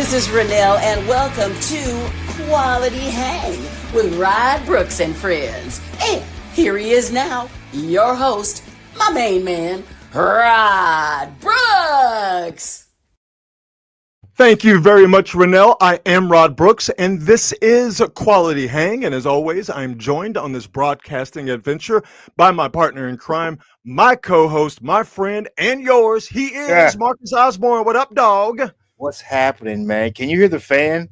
This is Renelle, and welcome to Quality Hang with Rod Brooks and friends. And here he is now, your host, my main man, Rod Brooks. Thank you very much, Renelle. I am Rod Brooks, and this is Quality Hang. And as always, I'm joined on this broadcasting adventure by my partner in crime, my co-host, my friend, and yours. He is Marcus Osborne. What up, dog? What's happening, man? Can you hear the fan?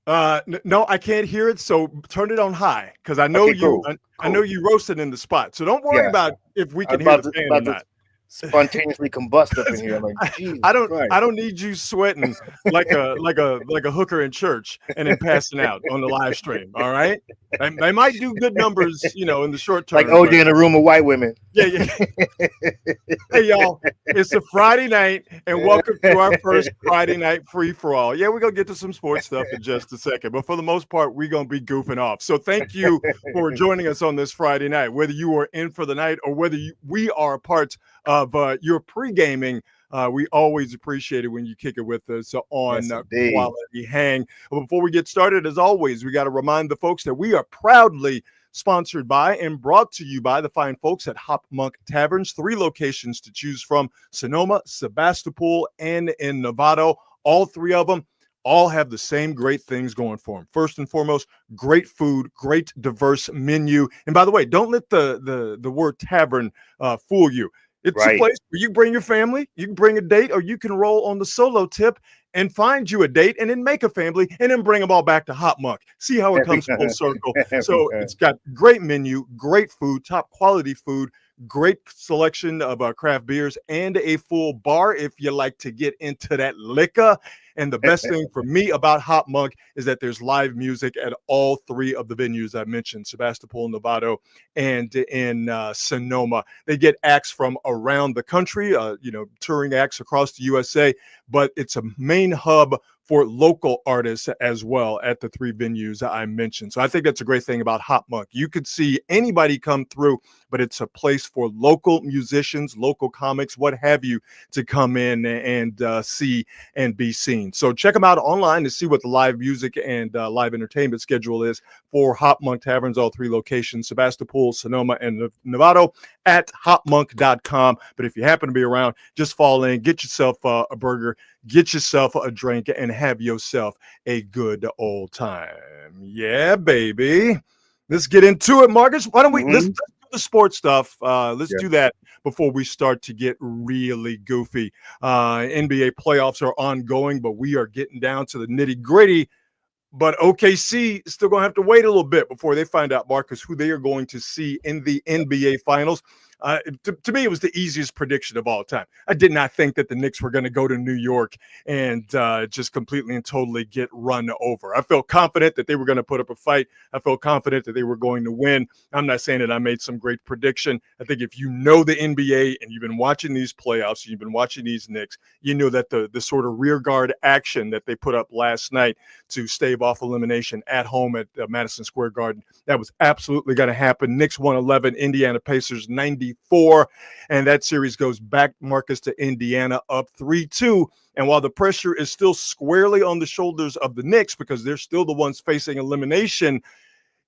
No, I can't hear it. So turn it on high, because I know Cool. I know you roasted in the spot. So don't worry about if we can hear the fan or not. Spontaneously combust up in here. I'm like, I don't need you sweating like a hooker in church and then passing out on the live stream. All right, they might do good numbers, in the short term. Like OJ in a room of white women. Yeah. Hey y'all, it's a Friday night, and welcome to our first Friday night free for all. Yeah, we're gonna get to some sports stuff in just a second, but for the most part, we're gonna be goofing off. So thank you for joining us on this Friday night, whether you are in for the night or whether we are a part of your pre-gaming. We always appreciate it when you kick it with us on Quality Hang. But before we get started, as always, we got to remind the folks that we are proudly sponsored by and brought to you by the fine folks at Hop Monk Taverns. 3 locations to choose from: Sonoma, Sebastopol, and in Novato. All 3 of them all have the same great things going for them. First and foremost, great food, great diverse menu. And by the way, don't let the word tavern fool you. It's a place where you bring your family, you can bring a date, or you can roll on the solo tip and find you a date and then make a family and then bring them all back to Hop Monk. See how it comes full circle. So it's got great menu, great food, top quality food, great selection of craft beers, and a full bar if you like to get into that liquor. And the best thing for me about Hop Monk is that there's live music at all 3 of the venues I mentioned: Sebastopol, Novato, and in Sonoma. They get acts from around the country, touring acts across the USA, but it's a main hub for local artists as well at the 3 venues I mentioned. So I think that's a great thing about Hop Monk. You could see anybody come through, but it's a place for local musicians, local comics, what have you, to come in and see and be seen. So check them out online to see what the live music and live entertainment schedule is for Hop Monk Taverns, all 3 locations: Sebastopol, Sonoma, and Novato, at hopmonk.com. But if you happen to be around, just fall in, get yourself a burger, get yourself a drink, and have yourself a good old time. Yeah, baby. Let's get into it, Marcus. Why don't we let's do the sports stuff. Let's do that before we start to get really goofy. NBA playoffs are ongoing, but we are getting down to the nitty-gritty. But OKC is still going to have to wait a little bit before they find out, Marcus, who they are going to see in the NBA Finals. To me, it was the easiest prediction of all time. I did not think that the Knicks were going to go to New York and just completely and totally get run over. I felt confident that they were going to put up a fight. I felt confident that they were going to win. I'm not saying that I made some great prediction. I think if you know the NBA and you've been watching these playoffs, you've been watching these Knicks, you know that the sort of rear guard action that they put up last night to stave off elimination at home at Madison Square Garden, that was absolutely going to happen. Knicks 111, Indiana Pacers 94, and that series goes back, Marcus, to Indiana up 3-2. And while the pressure is still squarely on the shoulders of the Knicks because they're still the ones facing elimination,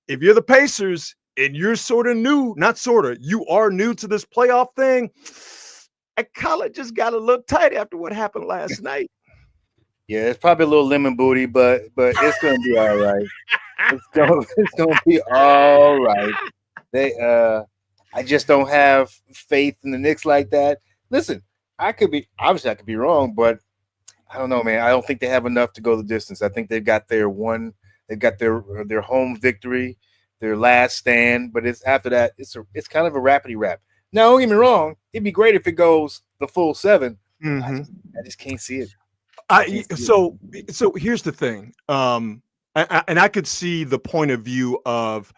if you're the Pacers and you're sort of new, not sort of, you are new to this playoff thing, I collar just got a little tight after what happened last night. Yeah, it's probably a little lemon booty, but it's gonna be all right. It's gonna be all right. I just don't have faith in the Knicks like that. Listen, I could be wrong, but I don't know, man. I don't think they have enough to go the distance. I think they've got their home victory, their last stand, but it's after that, it's kind of a rapidy rap. Now, don't get me wrong, it'd be great if it goes the full 7. I just can't see it. So here's the thing. And I could see the point of view of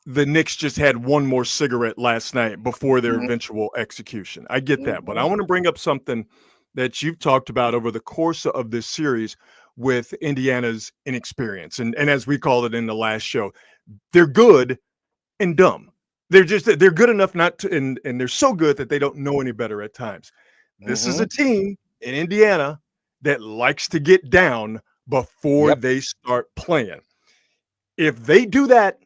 the Knicks just had one more cigarette last night before their eventual execution. I get that, but I want to bring up something that you've talked about over the course of this series with Indiana's inexperience. And as we called it in the last show, they're good and dumb. They're good enough not to, and they're so good that they don't know any better at times. This is a team in Indiana that likes to get down before they start playing. If they do that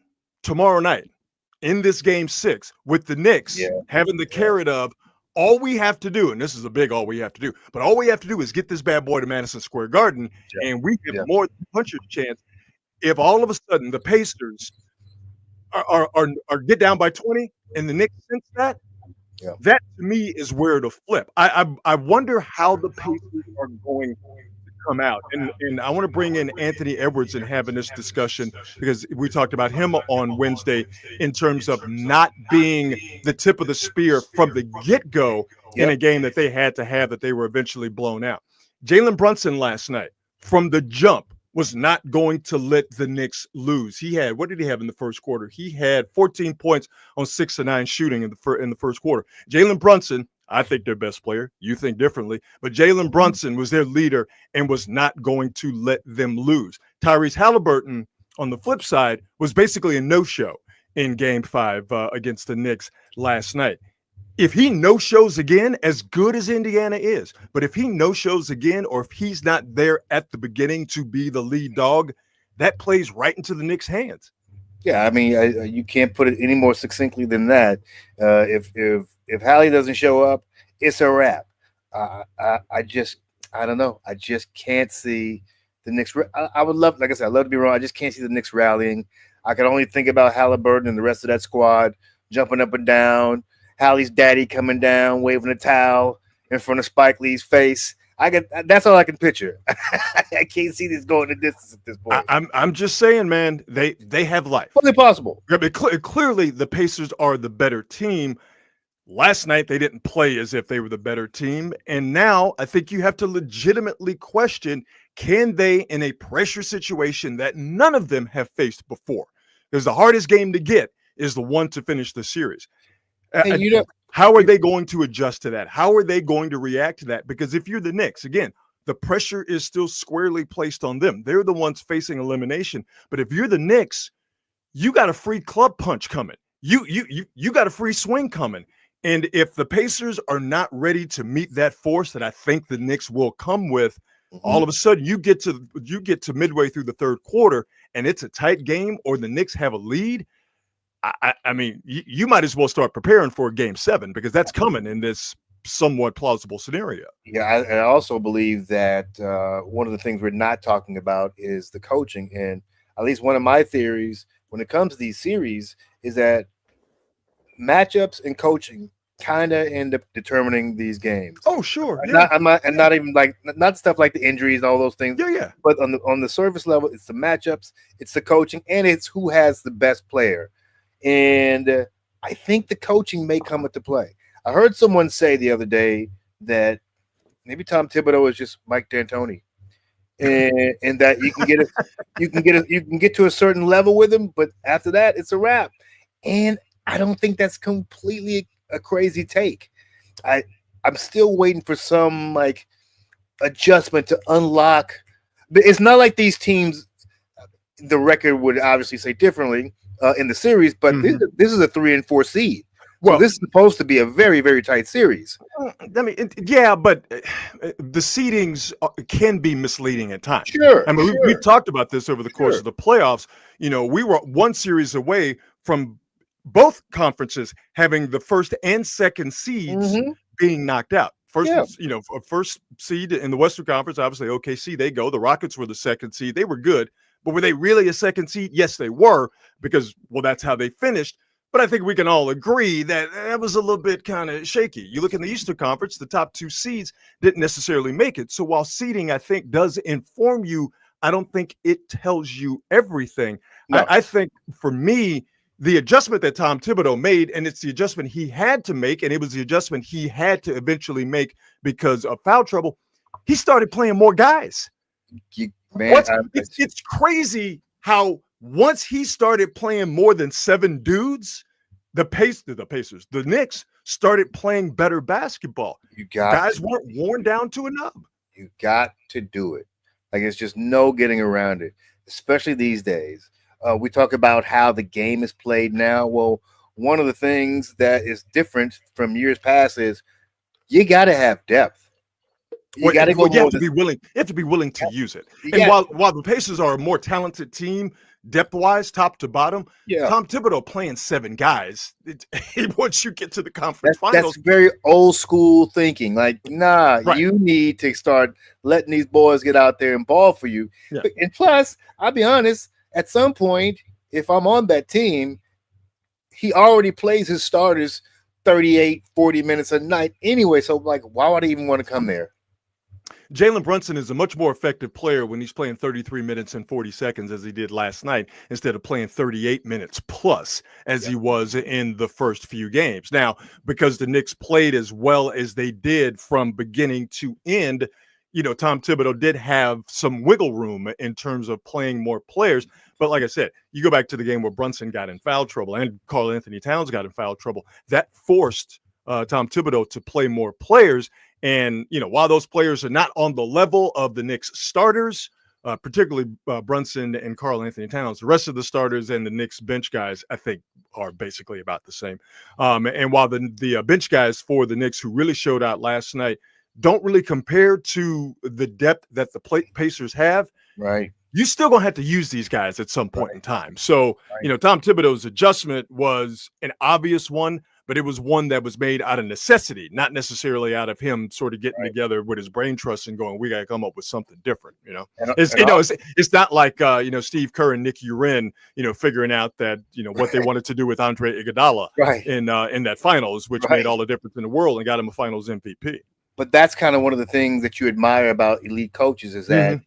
tomorrow night in this game 6 with the Knicks having the carrot of all we have to do, and this is a big all we have to do, but all we have to do is get this bad boy to Madison Square Garden, and we have more than a puncher's chance. If all of a sudden the Pacers are get down by 20 and the Knicks sense that, that to me is where it'll flip. I wonder how the Pacers are going to come out, and I want to bring in Anthony Edwards and having this discussion because we talked about him on Wednesday in terms of not being the tip of the spear from the get-go in a game that they had to have that they were eventually blown out. Jalen Brunson last night from the jump was not going to let the Knicks lose. He had, what did he have in the first quarter? He had 14 points on 6 of 9 shooting in the first quarter. Jalen Brunson, I think their best player. You think differently. But Jalen Brunson was their leader and was not going to let them lose. Tyrese Halliburton, on the flip side, was basically a no-show in Game 5 against the Knicks last night. If he no-shows again, as good as Indiana is, but if he no-shows again or if he's not there at the beginning to be the lead dog, that plays right into the Knicks' hands. Yeah, I mean, you can't put it any more succinctly than that. If Hallie doesn't show up, it's a wrap. I don't know. I just can't see the Knicks. I would love, like I said, I'd love to be wrong. I just can't see the Knicks rallying. I can only think about Halliburton and the rest of that squad jumping up and down. Hallie's daddy coming down, waving a towel in front of Spike Lee's face. That's all I can picture. I can't see this going the distance at this point. I'm just saying, man, they have life. Fully possible. Clearly, the Pacers are the better team. Last night, they didn't play as if they were the better team. And now I think you have to legitimately question, can they, in a pressure situation that none of them have faced before? Because the hardest game to get is the one to finish the series. How are they going to adjust to that? How are they going to react to that? Because if you're the Knicks, again, the pressure is still squarely placed on them. They're the ones facing elimination. But if you're the Knicks, you got a free club punch coming. You got a free swing coming. And if the Pacers are not ready to meet that force that I think the Knicks will come with, all of a sudden you get to midway through the third quarter and it's a tight game or the Knicks have a lead. I mean, you might as well start preparing for Game 7 because that's coming in this somewhat plausible scenario. Yeah, I also believe that one of the things we're not talking about is the coaching. And at least one of my theories when it comes to these series is that matchups and coaching kind of end up determining these games. Oh, sure. Yeah. Not even like not stuff like the injuries and all those things. Yeah. But on the surface level, it's the matchups, it's the coaching, and it's who has the best player. And I think the coaching may come into play. I heard someone say the other day that maybe Tom Thibodeau is just Mike D'Antoni, and that you can get to a certain level with him, but after that, it's a wrap. And I don't think that's completely a crazy take. I'm still waiting for some like adjustment to unlock. It's not like these teams. The record would obviously say differently. In the series, but this is a 3 and 4 seed. Well, so this is supposed to be a very, very tight series. I mean, yeah, but the seedings can be misleading at times. Sure. I mean, we've talked about this over the course of the playoffs. You know, we were one series away from both conferences having the first and second seeds being knocked out. First seed in the Western Conference, obviously OKC, they go. The Rockets were the second seed. They were good. But were they really a second seed? Yes, they were, because, well, that's how they finished. But I think we can all agree that that was a little bit kind of shaky. You look in the Eastern Conference, the top 2 seeds didn't necessarily make it. So while seeding, I think, does inform you, I don't think it tells you everything. No. I think, for me, the adjustment that Tom Thibodeau made, and it's the adjustment he had to make, and it was the adjustment he had to eventually make because of foul trouble, he started playing more guys. Man, it's crazy how once he started playing more than 7 dudes, the Knicks started playing better basketball. Guys weren't worn down to a nub. You got to do it. Like, it's just no getting around it, especially these days. We talk about how the game is played now. Well, one of the things that is different from years past is you got to have depth. You got to go. You have to be willing. You have to be willing to use it. And while the Pacers are a more talented team, depth-wise, top to bottom, Tom Thibodeau playing 7 guys. Once you get to the conference finals, that's very old school thinking. Like, you need to start letting these boys get out there and ball for you. Yeah. And plus, I'll be honest, at some point, if I'm on that team, he already plays his starters 38, 40 minutes a night anyway. So, like, why would I even want to come there? Jalen Brunson is a much more effective player when he's playing 33 minutes and 40 seconds as he did last night instead of playing 38 minutes plus as he was in the first few games. Now, because the Knicks played as well as they did from beginning to end, Tom Thibodeau did have some wiggle room in terms of playing more players. But like I said, you go back to the game where Brunson got in foul trouble and Karl-Anthony Towns got in foul trouble. That forced Tom Thibodeau to play more players. And, while those players are not on the level of the Knicks starters, particularly Brunson and Karl-Anthony Towns, the rest of the starters and the Knicks bench guys, I think, are basically about the same. And while the bench guys for the Knicks who really showed out last night don't really compare to the depth that the Pacers have, right? You still going to have to use these guys at some point in time. So, Tom Thibodeau's adjustment was an obvious one, but it was one that was made out of necessity, not necessarily out of him sort of getting together with his brain trust and going, we got to come up with something different. It's not like, Steve Kerr and Nick Urin, figuring out that, what they wanted to do with Andre Iguodala in that finals, which made all the difference in the world and got him a finals MVP. But that's kind of one of the things that you admire about elite coaches is that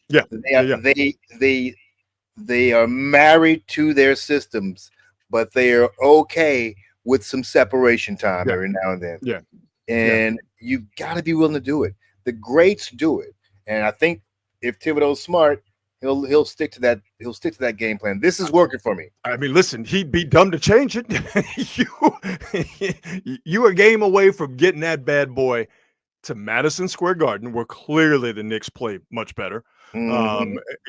they are married to their systems, but they are okay with some separation time every now and then. Yeah. And you got to be willing to do it. The greats do it. And I think if Thibodeau's smart, he'll stick to that. He'll stick to that game plan. This is working for me. I mean, listen, he'd be dumb to change it. You are a game away from getting that bad boy to Madison Square Garden, where clearly the Knicks play much better,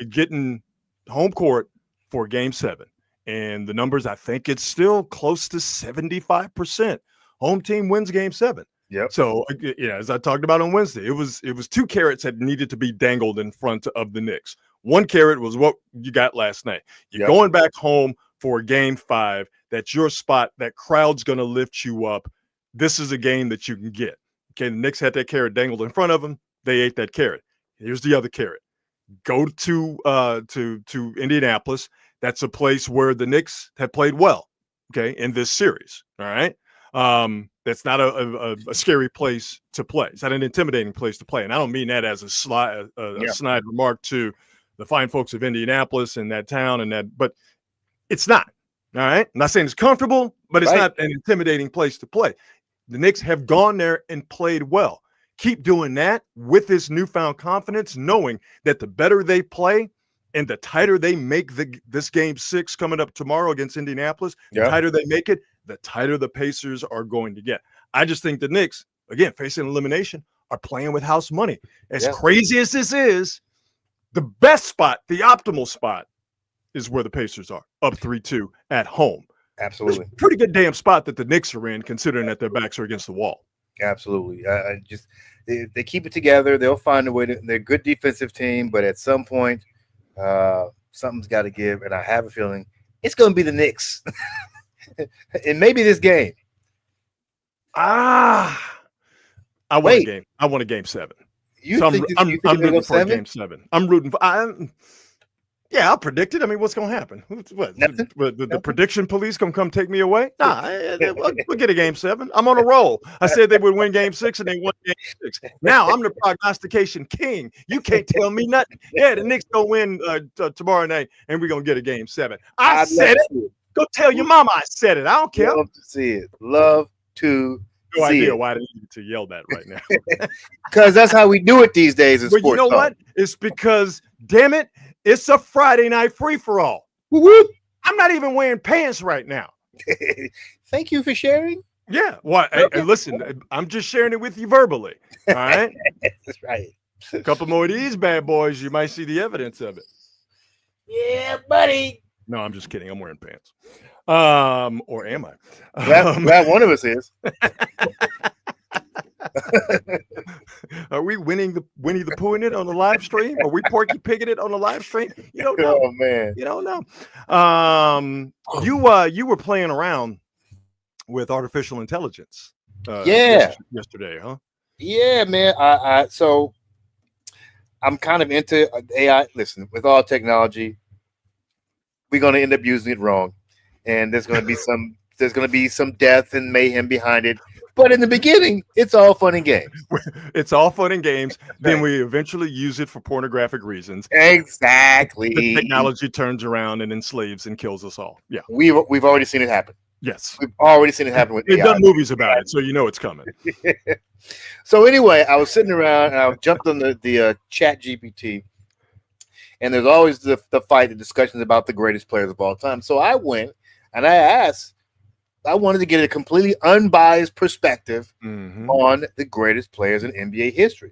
getting home court for Game 7. And the numbers, I think it's still close to 75%. Home team wins Game 7. Yep. So, as I talked about on Wednesday, it was 2 carrots that needed to be dangled in front of the Knicks. 1 carrot was what you got last night. You're going back home for Game 5. That's your spot. That crowd's going to lift you up. This is a game that you can get. Okay, the Knicks had that carrot dangled in front of them. They ate that carrot. Here's the other carrot. Go to Indianapolis. That's a place where the Knicks have played well, okay, in this series. All right. That's not a scary place to play. It's not an intimidating place to play. And I don't mean that as a snide remark to the fine folks of Indianapolis and that town but it's not. All right. I'm not saying it's comfortable, but it's not an intimidating place to play. The Knicks have gone there and played well. Keep doing that with this newfound confidence, knowing that the better they play and the tighter they make this Game 6 coming up tomorrow against Indianapolis, the tighter they make it, the tighter the Pacers are going to get. I just think the Knicks, again, facing elimination, are playing with house money. As crazy as this is, the best spot, the optimal spot, is where the Pacers are, up 3-2 at home. Absolutely. It's a pretty good damn spot that the Knicks are in, considering that their backs are against the wall. Absolutely. They keep it together. They'll find a way they're a good defensive team, but at some point, something's got to give. And I have a feeling it's going to be the Knicks. And maybe this game. I want a game. I want a Game 7. I'm rooting for a Game 7. I'm rooting for Yeah, I'll predict it. I mean, what's going to happen? What, the prediction police come take me away? Nah, we'll get a Game 7. I'm on a roll. I said they would win Game 6, and they won Game 6. Now I'm the prognostication king. You can't tell me nothing. Yeah, the Knicks don't win tomorrow night, and we're going to get a Game 7. I said it. Go tell your mama I said it. I don't care. Love to see it. Love to no idea why they need to yell that right now. Because that's how we do it these days in sports. But you know what? It's because, damn it, it's a Friday night free-for-all. Woo-woo. I'm not even wearing pants right now. Thank you for sharing. Yeah. Well, hey, listen, I'm just sharing it with you verbally. All right? That's right. A couple more of these bad boys, you might see the evidence of it. Yeah, buddy. No, I'm just kidding. I'm wearing pants. Or am I? Glad one of us is. Are we winning the Winnie the Pooh in it on the live stream? Are we Porky Pigging it on the live stream? You don't know. Oh man. You don't know. You were playing around with artificial intelligence. Yesterday, huh? Yeah, man. So I'm kind of into AI. Listen, with all technology, we're going to end up using it wrong, and there's going to be some death and mayhem behind it. But in the beginning, it's all fun and games. It's all fun and games. Right. Then we eventually use it for pornographic reasons. Exactly. The technology turns around and enslaves and kills us all. Yeah, we've already seen it happen. Yes, we've already seen it happen with they've AI. done movies about it, so you know it's coming. So anyway, I was sitting around and I jumped on the Chat GPT, and there's always the fight, the discussions about the greatest players of all time. So I went and I wanted to get a completely unbiased perspective on the greatest players in NBA history.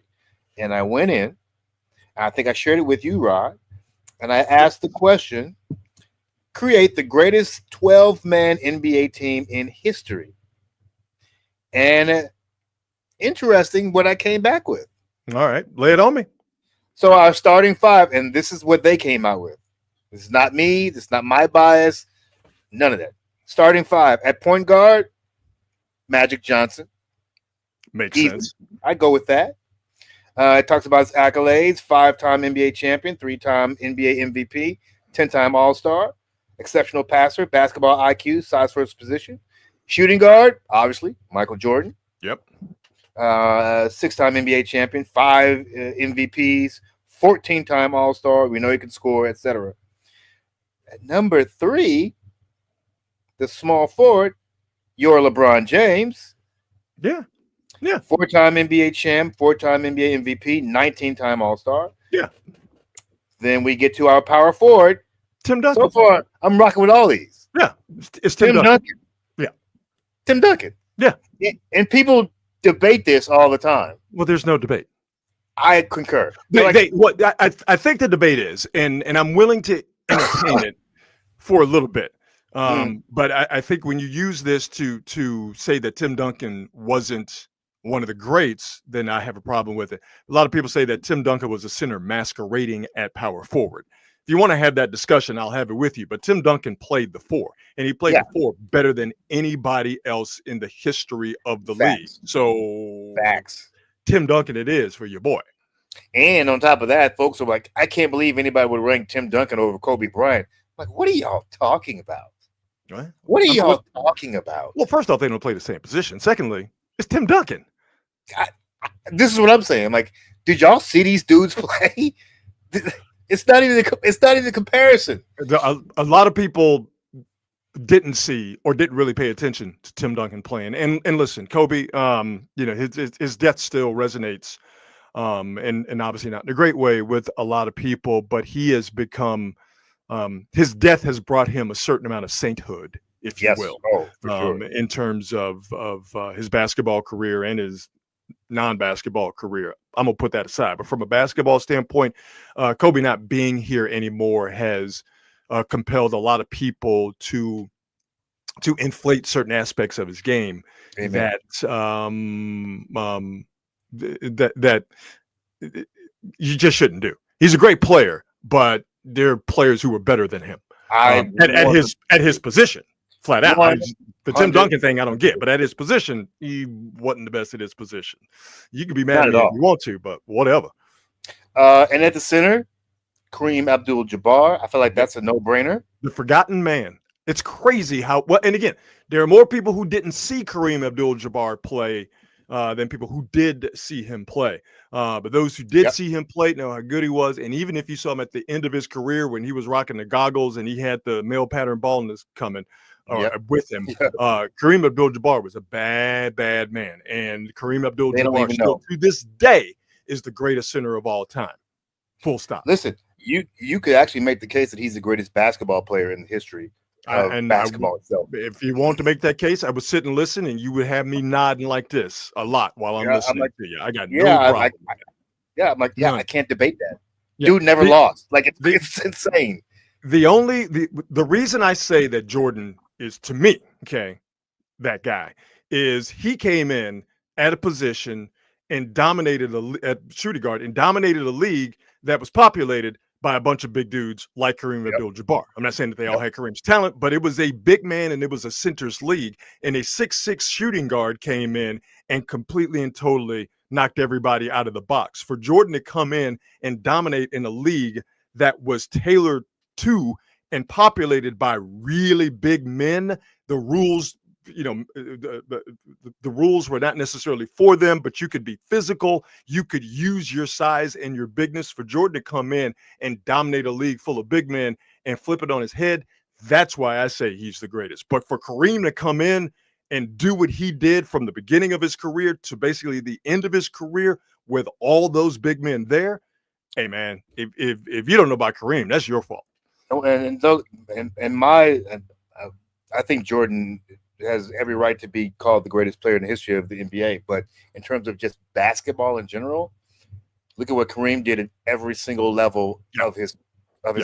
And I went in, I think I shared it with you, Rod, and I asked the question, create the greatest 12-man NBA team in history. And interesting what I came back with. All right, lay it on me. So our starting five, and this is what they came out with. This is not me. This is not my bias. None of that. Starting five at point guard, Magic Johnson. Makes Easy. sense. I go with that. It talks about his accolades: 5-time NBA champion, 3-time NBA MVP, 10-time All-Star, exceptional passer, basketball IQ, size for his position, shooting guard, obviously Michael Jordan. Yep. 6-time NBA champion, 5 MVPs, 14-time All-Star. We know he can score, etc. At number 3. The small forward, your LeBron James. Yeah. 4-time NBA champ, 4-time NBA MVP, 19-time All-Star. Yeah. Then we get to our power forward. Tim Duncan. So far, I'm rocking with all these. Yeah. It's Tim Duncan. Yeah. Tim Duncan. Yeah. And people debate this all the time. Well, there's no debate. I concur. I think the debate is, and I'm willing to entertain it for a little bit. But I think when you use this to say that Tim Duncan wasn't one of the greats, then I have a problem with it. A lot of people say that Tim Duncan was a center masquerading at power forward. If you want to have that discussion, I'll have it with you. But Tim Duncan played the 4, and he played the 4 better than anybody else in the history of the league. So Facts. Tim Duncan it is for your boy. And on top of that, folks are like, I can't believe anybody would rank Tim Duncan over Kobe Bryant. I'm like, what are y'all talking about? What are y'all talking about? Well, first off, they don't play the same position. Secondly, it's Tim Duncan. This is what I'm saying. I'm like, did y'all see these dudes play? It's not even a comparison. A lot of people didn't see or didn't really pay attention to Tim Duncan playing. And listen, Kobe, his death still resonates, and obviously not in a great way with a lot of people. But he has become his death has brought him a certain amount of sainthood, if you will, for sure. In terms of his basketball career and his non-basketball career. I'm gonna put that aside, but from a basketball standpoint, Kobe not being here anymore has compelled a lot of people to inflate certain aspects of his game. Amen. that you just shouldn't do. He's a great player, but there are players who are better than him at his position. Flat out. The Tim Duncan thing I don't get, but at his position, he wasn't the best at his position. You can be mad at me if you want to, but whatever. And at the center, Kareem Abdul-Jabbar. I feel like that's a no-brainer. The forgotten man. It's crazy how – and again, there are more people who didn't see Kareem Abdul-Jabbar play than people who did see him play. But those who did see him play know how good he was. And even if you saw him at the end of his career when he was rocking the goggles and he had the male pattern baldness coming – with him. Kareem Abdul-Jabbar was a bad man. And Kareem Abdul-Jabbar still to this day is the greatest center of all time. Full stop. Listen, you could actually make the case that he's the greatest basketball player in the history of basketball itself. If you want to make that case, I would sit and listen, and you would have me nodding like this a lot while I'm listening to you. I got no problem. I can't debate that. Dude never lost. Like it's insane. The reason I say that Jordan is, to me, that guy, is he came in at a position and dominated at shooting guard and dominated a league that was populated by a bunch of big dudes like Kareem Abdul-Jabbar. I'm not saying that they all had Kareem's talent, but it was a big man and it was a centers league. And a 6'6" shooting guard came in and completely and totally knocked everybody out of the box. For Jordan to come in and dominate in a league that was tailored to and populated by really big men, the rules, the rules were not necessarily for them, but you could be physical. You could use your size and your bigness. For Jordan to come in and dominate a league full of big men and flip it on his head, that's why I say he's the greatest. But for Kareem to come in and do what he did from the beginning of his career to basically the end of his career with all those big men there, hey man, if you don't know about Kareem, that's your fault. I think Jordan has every right to be called the greatest player in the history of the NBA. But in terms of just basketball in general, look at what Kareem did at every single level of his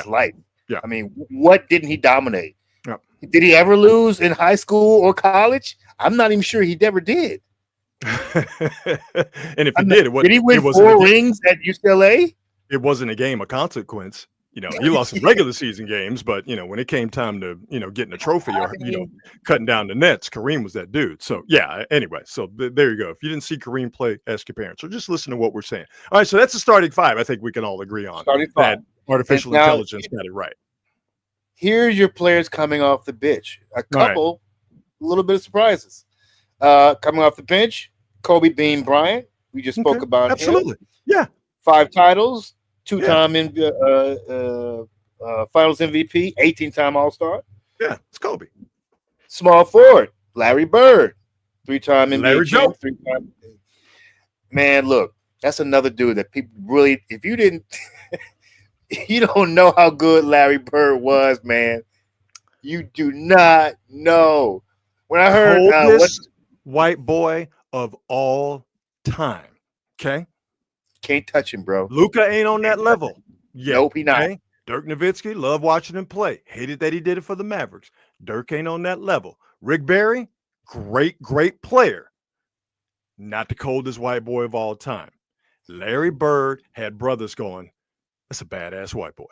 life. Yeah. I mean, what didn't he dominate? Yeah. Did he ever lose in high school or college? I'm not even sure he ever did. And if he did, did he win 4 rings at UCLA? It wasn't a game of consequence. He lost some regular season games, but when it came time to getting a trophy or cutting down the nets, Kareem was that dude. So yeah. Anyway, so there you go. If you didn't see Kareem play, ask your parents, or just listen to what we're saying. All right, so that's the starting 5. I think we can all agree on that. Artificial intelligence got it right. Here's your players coming off the bench. A couple, a little bit of surprises. Coming off the bench, Kobe Bean Bryant. We just spoke about absolutely. him. Yeah, 5 titles. 2-time Finals MVP, 18-time All-Star. Yeah, it's Kobe. Small forward, Larry Bird, 3-time NBA champ, 3-time. Man, look, that's another dude that people really, if you didn't, you don't know how good Larry Bird was, man. You do not know. When I heard white boy of all time, okay? Can't touch him, bro. Luka ain't on that level. Yeah, nope, he not. Okay? Dirk Nowitzki, love watching him play. Hated that he did it for the Mavericks. Dirk ain't on that level. Rick Barry, great player. Not the coldest white boy of all time. Larry Bird had brothers going, that's a badass white boy.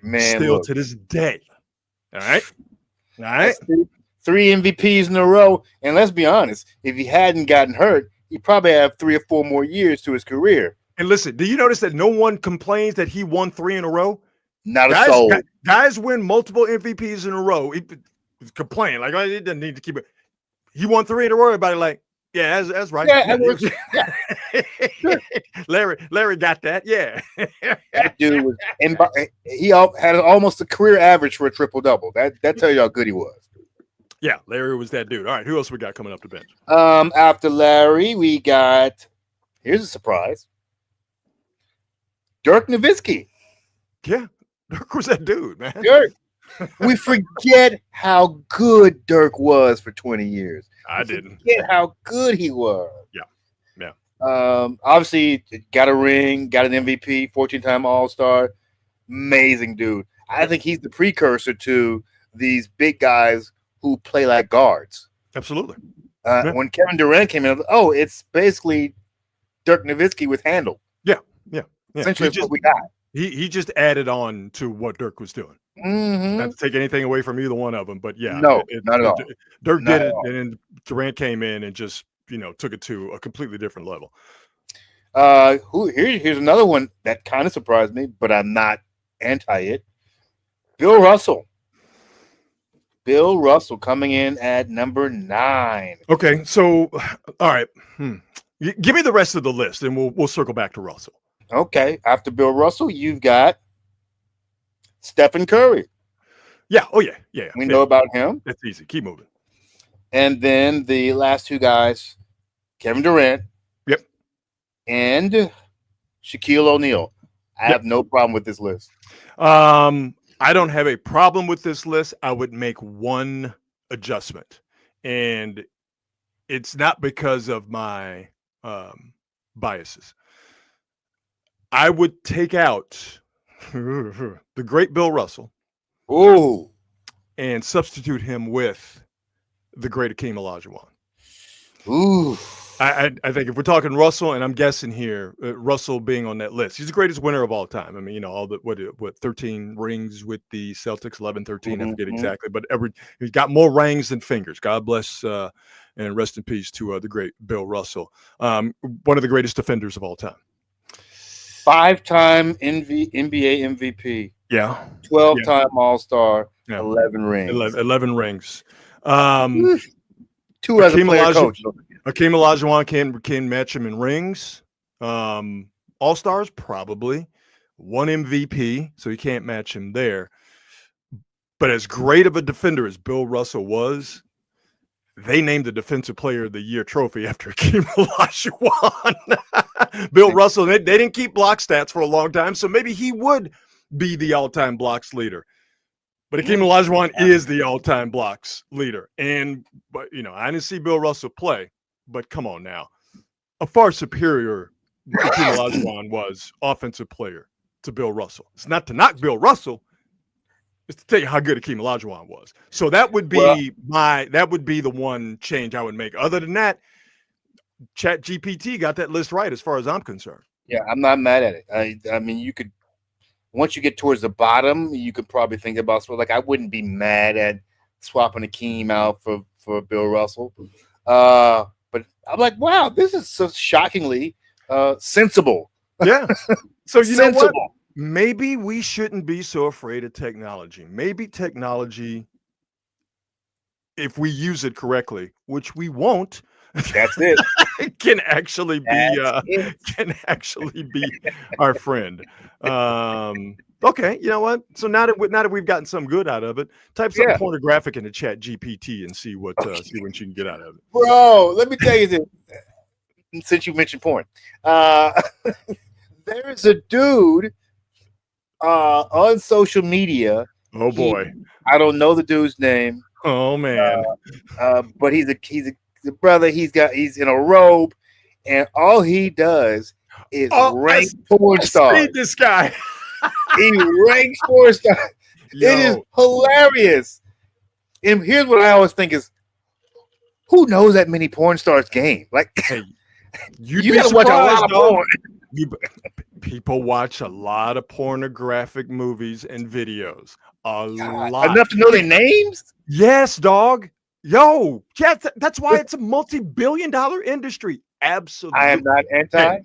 Man, still to this day. All right. 3 MVPs in a row. And let's be honest, if he hadn't gotten hurt, he'd probably have 3 or 4 more years to his career. And listen, do you notice that no one complains that he won 3 in a row? Not a soul. Guys win multiple MVPs in a row. He complain like, oh, he doesn't need to keep it. He won 3 in a row. Everybody like, yeah, that's right. Yeah, Larry got that. Yeah. That dude was, and he had almost a career average for a triple-double. That tells you how good he was. Yeah, Larry was that dude. All right, who else we got coming up the bench? After Larry, we got, here's a surprise, Dirk Nowitzki. Yeah, Dirk was that dude, man. Dirk. We forget how good Dirk was for 20 years. I didn't. Forget how good he was. Yeah. Obviously, got a ring, got an MVP, 14-time All-Star. Amazing dude. I think he's the precursor to these big guys who play like guards. Absolutely. When Kevin Durant came in, it's basically Dirk Nowitzki with handle. Yeah. Essentially, that's what we got. He just added on to what Dirk was doing. Mm-hmm. Not to take anything away from either one of them, but yeah, not at all. Dirk did it, and then Durant came in and just took it to a completely different level. Here's another one that kind of surprised me, but I'm not anti it. Bill Russell. Bill Russell coming in at number 9. Okay, so all right, give me the rest of the list, and we'll circle back to Russell. Okay, after Bill Russell, you've got Stephen Curry. Yeah. Oh yeah. We know about him. That's easy. Keep moving. And then the last 2 guys, Kevin Durant. Yep. And Shaquille O'Neal. I have no problem with this list. I don't have a problem with this list. I would make one adjustment, and it's not because of my biases. I would take out the great Bill Russell. Ooh. And substitute him with the great Akeem Olajuwon. Ooh. I think if we're talking Russell, and I'm guessing here, Russell being on that list, he's the greatest winner of all time. I mean, all the what 13 rings with the Celtics, 11, 13, I forget exactly, but he's got more rings than fingers. God bless and rest in peace to the great Bill Russell, one of the greatest defenders of all time. 5-time NBA MVP. Yeah. 12-time All-Star. Yeah. 11 rings. 11 rings. 2 as a player coach. Hakeem Olajuwon can match him in rings. All-Stars, probably. 1 MVP, so you can't match him there. But as great of a defender as Bill Russell was, they named the Defensive Player of the Year trophy after Hakeem Olajuwon. Bill Russell, they didn't keep block stats for a long time, so maybe he would be the all-time blocks leader. But Hakeem Olajuwon is the all-time blocks leader. But I didn't see Bill Russell play, but come on now. A far superior Hakeem Olajuwon was offensive player to Bill Russell. It's not to knock Bill Russell. It's to tell you how good Hakeem Olajuwon was. So that would be the one change I would make. Other than that, ChatGPT got that list right as far as I'm concerned. Yeah, I'm not mad at it. I mean, you could, once you get towards the bottom, you could probably think about, so like, I wouldn't be mad at swapping Hakeem out for Bill Russell. But I'm like, wow, this is so shockingly sensible. Yeah. So you know what? Maybe we shouldn't be so afraid of technology. Maybe technology, if we use it correctly, which we won't, that's it. can actually be our friend. Okay, you know what? So now that we've gotten some good out of it, type something pornographic into ChatGPT and see what you can get out of it. Bro, let me tell you this. Since you mentioned porn, there's a dude on social media. Oh boy, I don't know the dude's name. Oh man, but he's a brother. He's in a robe, and all he does is rank porn stars. This guy, he ranks porn stars. It is hilarious. And here's what I always think is, who knows that many porn stars game? Like, hey, you gotta watch a lot of porn. People watch a lot of pornographic movies and videos. A lot. Enough to know their names? Yes, dog. Yo, yeah, that's why it's a multi-billion-dollar industry. Absolutely. I am not anti,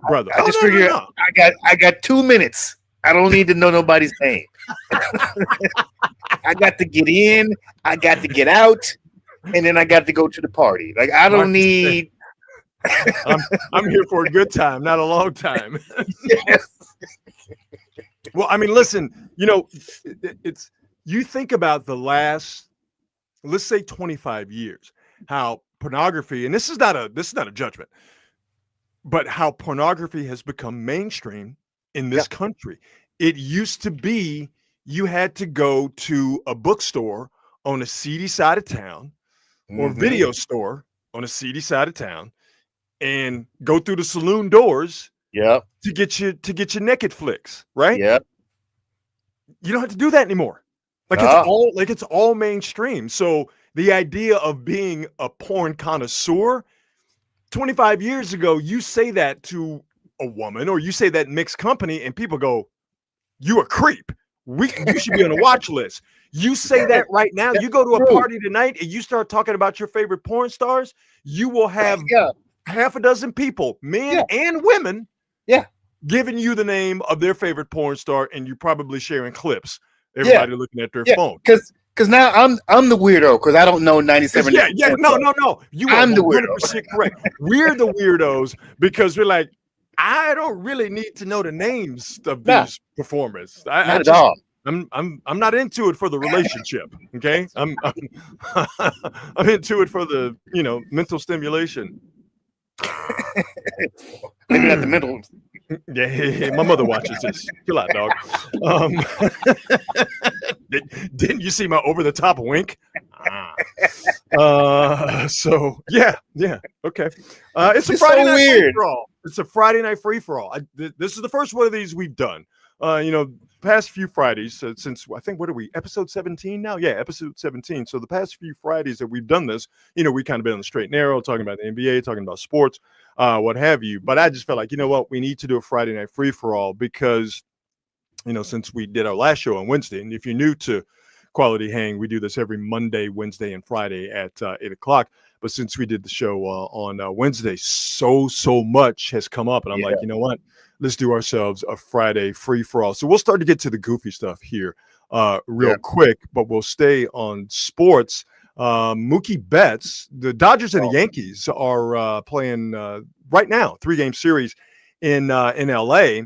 brother. I just figured I got 2 minutes. I don't need to know nobody's name. I got to get in, I got to get out, and then I got to go to the party. Like, I don't need. I'm here for a good time, not a long time. Yes. Well, I mean, listen, it's you think about the last, let's say 25 years, how pornography, and this is not a judgment, but how pornography has become mainstream in this country. It used to be you had to go to a bookstore on a seedy side of town or video store on a seedy side of town and go through the saloon doors to get your naked flicks, right? Yep. You don't have to do that anymore. It's all mainstream. So the idea of being a porn connoisseur, 25 years ago, you say that to a woman or you say that mixed company and people go, you a creep. You should be on a watch list. You say that right now. You go to a party tonight and you start talking about your favorite porn stars, you will have half a dozen people, men and women, giving you the name of their favorite porn star, and you probably sharing clips. Everybody looking at their phone. Because now I'm the weirdo because I don't know 97. No. I'm the weirdo. Correct. We're the weirdos because we're like, I don't really need to know the names of these performers. Not at all. I'm not into it for the relationship. Okay, I'm into it for the mental stimulation. Maybe not the mental. Yeah, my mother watches this. Chill out, dog. Didn't you see my over-the-top wink? So yeah, okay. It's a Friday night free-for-all. It's a Friday night free-for-all. This is the first one of these we've done. past few Fridays, since I think, what are we, episode 17 now? Yeah, episode 17. So the past few Fridays that we've done this, we kind of been on the straight and narrow, talking about the NBA, talking about sports, what have you. But I just felt like, we need to do a Friday night free for all because, since we did our last show on Wednesday, and if you're new to Quality Hang, we do this every Monday, Wednesday, and Friday at 8 o'clock. But since we did the show on Wednesday, so much has come up. And I'm like, you know what? Let's do ourselves a Friday free for all. So we'll start to get to the goofy stuff here real quick, but we'll stay on sports. Mookie Betts, the Dodgers and the Yankees are playing right now, 3-game series in LA.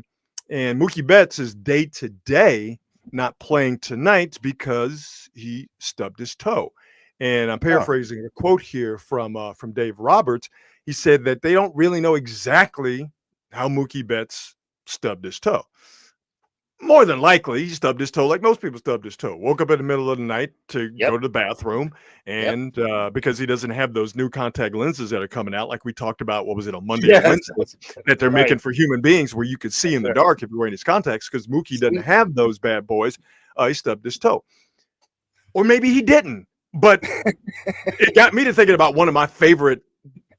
And Mookie Betts is day to day not playing tonight because he stubbed his toe. And I'm paraphrasing a quote here from Dave Roberts. He said that they don't really know exactly how Mookie Betts stubbed his toe. More than likely, he stubbed his toe like most people stubbed his toe. Woke up in the middle of the night to go to the bathroom, and because he doesn't have those new contact lenses that are coming out, like we talked about, what was it, on Monday and Wednesday, that they're making for human beings where you could see in the dark if you're wearing his contacts, because Mookie doesn't have those bad boys. He stubbed his toe. Or maybe he didn't. But it got me to thinking about one of my favorite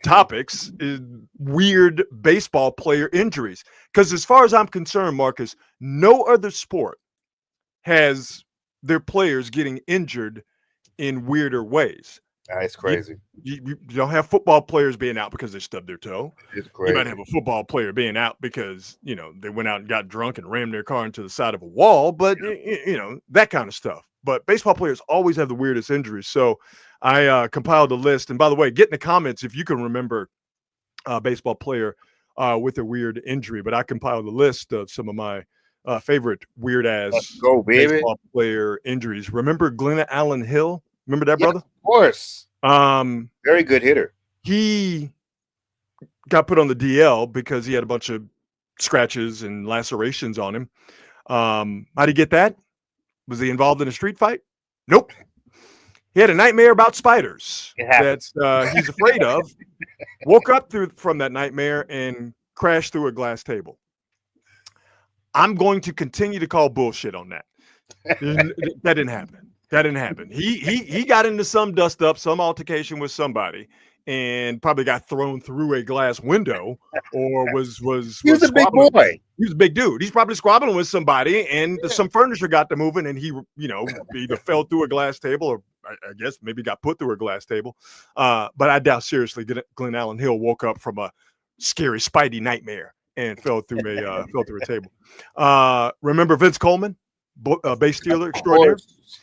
topics, is weird baseball player injuries. Because as far as I'm concerned, Marcus, no other sport has their players getting injured in weirder ways. That's crazy. You don't have football players being out because they stubbed their toe. It's crazy. You might have a football player being out because, they went out and got drunk and rammed their car into the side of a wall, but, that kind of stuff. But baseball players always have the weirdest injuries. So I compiled a list. And by the way, get in the comments if you can remember a baseball player with a weird injury. But I compiled a list of some of my favorite weird-ass baseball player injuries. Remember Glenn Allen Hill? Remember that, brother? Of course. Very good hitter. He got put on the DL because he had a bunch of scratches and lacerations on him. How'd he get that? Was he involved in a street fight? Nope. He had a nightmare about spiders that he's afraid of. Woke up from that nightmare and crashed through a glass table. I'm going to continue to call bullshit on that. That didn't happen. That didn't happen. He got into some dust up, some altercation with somebody, and probably got thrown through a glass window, or was He was a big boy. He was a big dude. He's probably squabbling with somebody, and some furniture got to moving, and he, either fell through a glass table, or I guess maybe got put through a glass table. But I doubt seriously Glenn Allen Hill woke up from a scary Spidey nightmare and fell through a table. Remember Vince Coleman, base stealer extraordinaire?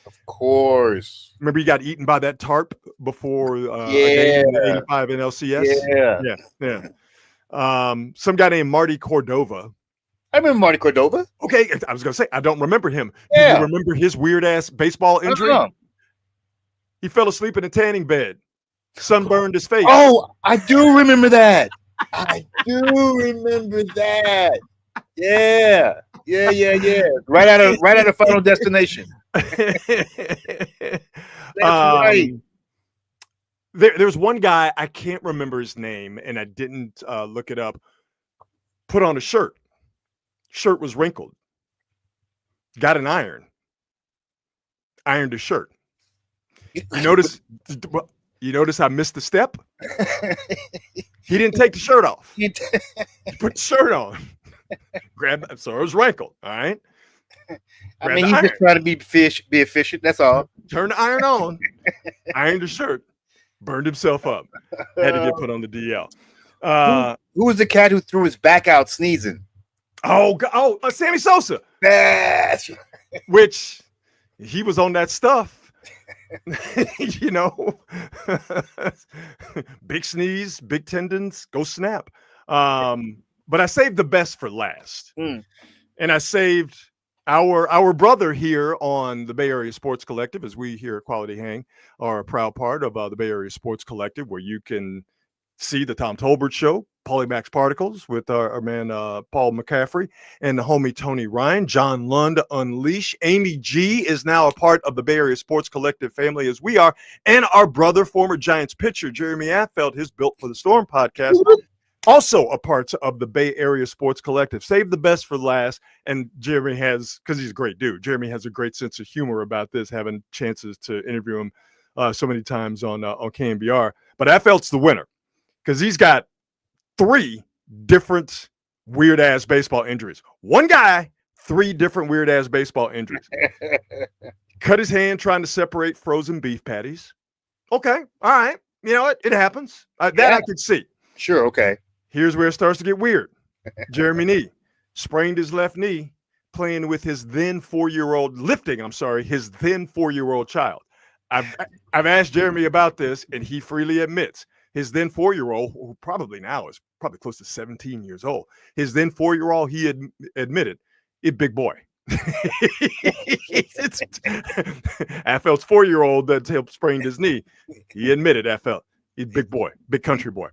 Of course. Remember he got eaten by that tarp before a game in the 85 NLCS? Yeah. Some guy named Marty Cordova. I remember Marty Cordova. Okay, I was going to say, I don't remember him. Do you remember his weird-ass baseball injury? He fell asleep in a tanning bed. Sunburned his face. Oh, I do remember that. I do remember that. Yeah. Right out of Final Destination. That's right. There's one guy, I can't remember his name, and I didn't look it up. Put on a shirt. Shirt was wrinkled. Got an iron. Ironed his shirt. You notice I missed the step? He didn't take the shirt off. He put the shirt on. So it was wrinkled. All right. I mean, he's just trying to be efficient. That's all. Turned the iron on, ironed the shirt, burned himself up. Had to get put on the DL. Who was the cat who threw his back out sneezing? Sammy Sosa. That's right. Which he was on that stuff. Big sneeze, big tendons, go snap. But I saved the best for last. And I saved our brother here on the Bay Area Sports Collective, as we here at Quality Hang are a proud part of the Bay Area Sports Collective, where you can see the Tom Tolbert Show, Polymax Particles with our man Paul McCaffrey and the homie Tony Ryan, John Lund Unleash. Amy G is now a part of the Bay Area Sports Collective family, as we are, and our brother, former Giants pitcher Jeremy Affeldt, his Built for the Storm podcast. also a part of the Bay Area Sports Collective. Save the best for last. And Jeremy has, because he's a great dude, Jeremy has a great sense of humor about this, having chances to interview him so many times on KNBR. But Affelt's the winner because he's got 3 different weird-ass baseball injuries. One guy, 3 different weird-ass baseball injuries. Cut his hand trying to separate frozen beef patties. Okay, all right. You know what? It happens. That I could see. Sure, okay. Here's where it starts to get weird. Jeremy Nee sprained his left knee playing with his then 4-year-old, his then 4-year-old child. I've asked Jeremy about this, and he freely admits his then 4-year-old, who probably now is probably close to 17 years old, his then 4-year-old, he admitted, it big boy. Affelt's 4-year-old that sprained his knee. He admitted Affelt. He's big boy, big country boy.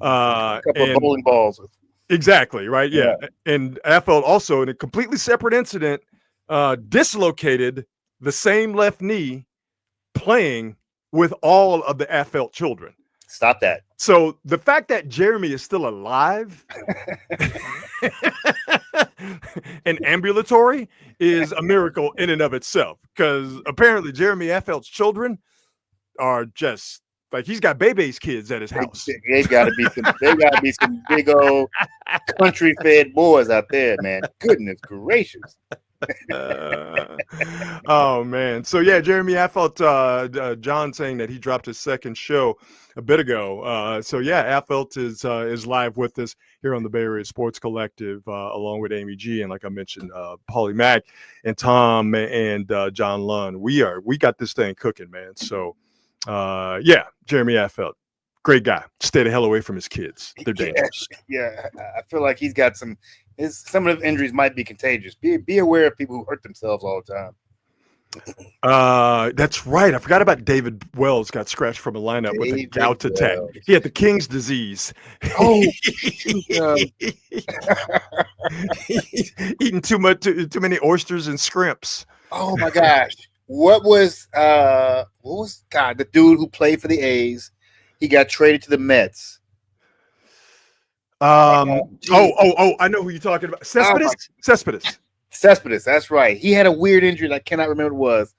A couple of bowling balls. Exactly, right? Yeah. And Affelt also, in a completely separate incident, dislocated the same left knee playing with all of the Affelt children. Stop that. So the fact that Jeremy is still alive and ambulatory is a miracle in and of itself, because apparently Jeremy Affelt's children are just like, he's got Bebe's kids at his house. They gotta be some big old country fed boys out there, man. Goodness gracious. Oh man. So yeah, Jeremy Affelt, John saying that he dropped his second show a bit ago. So yeah, Affelt is live with us here on the Bay Area Sports Collective, along with Amy G, and like I mentioned, Paulie Mack and Tom and John Lund. We got this thing cooking, man. So yeah, Jeremy Affelt, great guy. Stay the hell away from his kids. They're dangerous. Yeah, I feel like he's got some of the injuries might be contagious. Be aware of people who hurt themselves all the time. That's right. I forgot about David Wells. Got scratched from a lineup with a gout attack. He had the King's disease. Oh, eating too many oysters and scrimps. Oh my gosh. What was the dude who played for the A's? He got traded to the Mets. I know who you're talking about. Cespedes. That's right. He had a weird injury that I cannot remember what it was.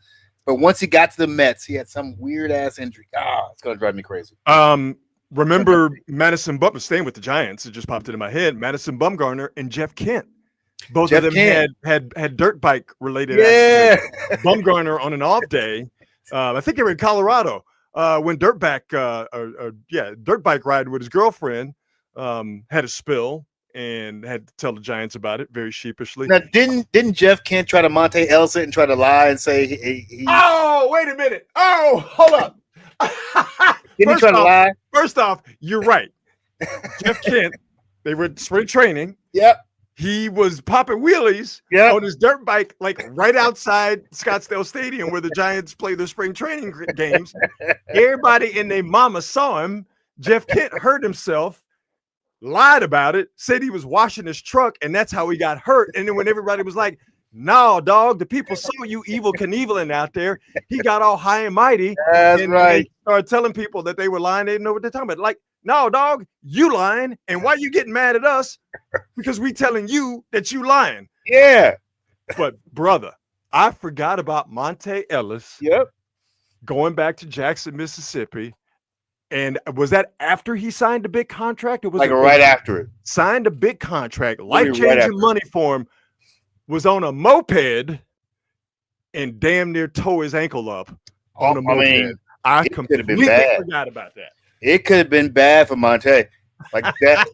But once he got to the Mets, he had some weird ass injury. It's gonna drive me crazy. Remember Madison Bumgarner, staying with the Giants, it just popped into my head. Madison Bumgarner and Jeff Kent. Both of them had dirt bike related accidents. Bumgarner on an off day. I think they were in Colorado. When dirt bike riding with his girlfriend, had a spill and had to tell the Giants about it very sheepishly. Now, didn't Jeff Kent try to Monte Ellis it and try to lie and say he Oh, wait a minute. Oh, hold up. Didn't he try to lie? First off, you're right. Jeff Kent, they were spring training. Yep. He was popping wheelies on his dirt bike, like right outside Scottsdale Stadium where the Giants play their spring training games. Everybody and their mama saw him. Jeff Kent hurt himself, lied about it, said he was washing his truck, and that's how he got hurt. And then when everybody was like, "No, dog, the people saw you evil Knieveling out there," he got all high and mighty. That's right. They started telling people that they were lying. They didn't know what they're talking about. Like, no, dog, you lying. And why you getting mad at us? Because we telling you that you lying. Yeah. But brother, I forgot about Monte Ellis. Yep. Going back to Jackson, Mississippi. And was that after he signed a big contract? Or was like it right after it? Signed a big contract, life-changing money for him, was on a moped and damn near tore his ankle up on a moped. I completely forgot about that. It could have been bad for Monte. Like that.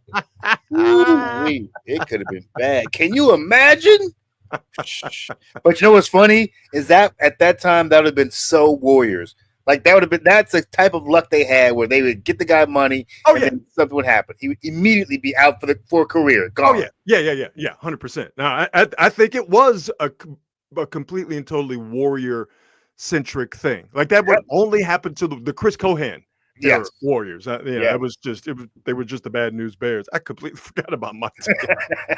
It could have been bad. Can you imagine? But you know what's funny is that at that time that would have been so Warriors. Like that would have been, that's the type of luck they had where they would get the guy money. Then something would happen. He would immediately be out for a career. Gone. Yeah, 100%. Now I think it was a completely and totally Warrior centric thing. Like that would only happen to the Chris Cohan Warriors. It was just they were just the bad news Bears. I completely forgot about Monte.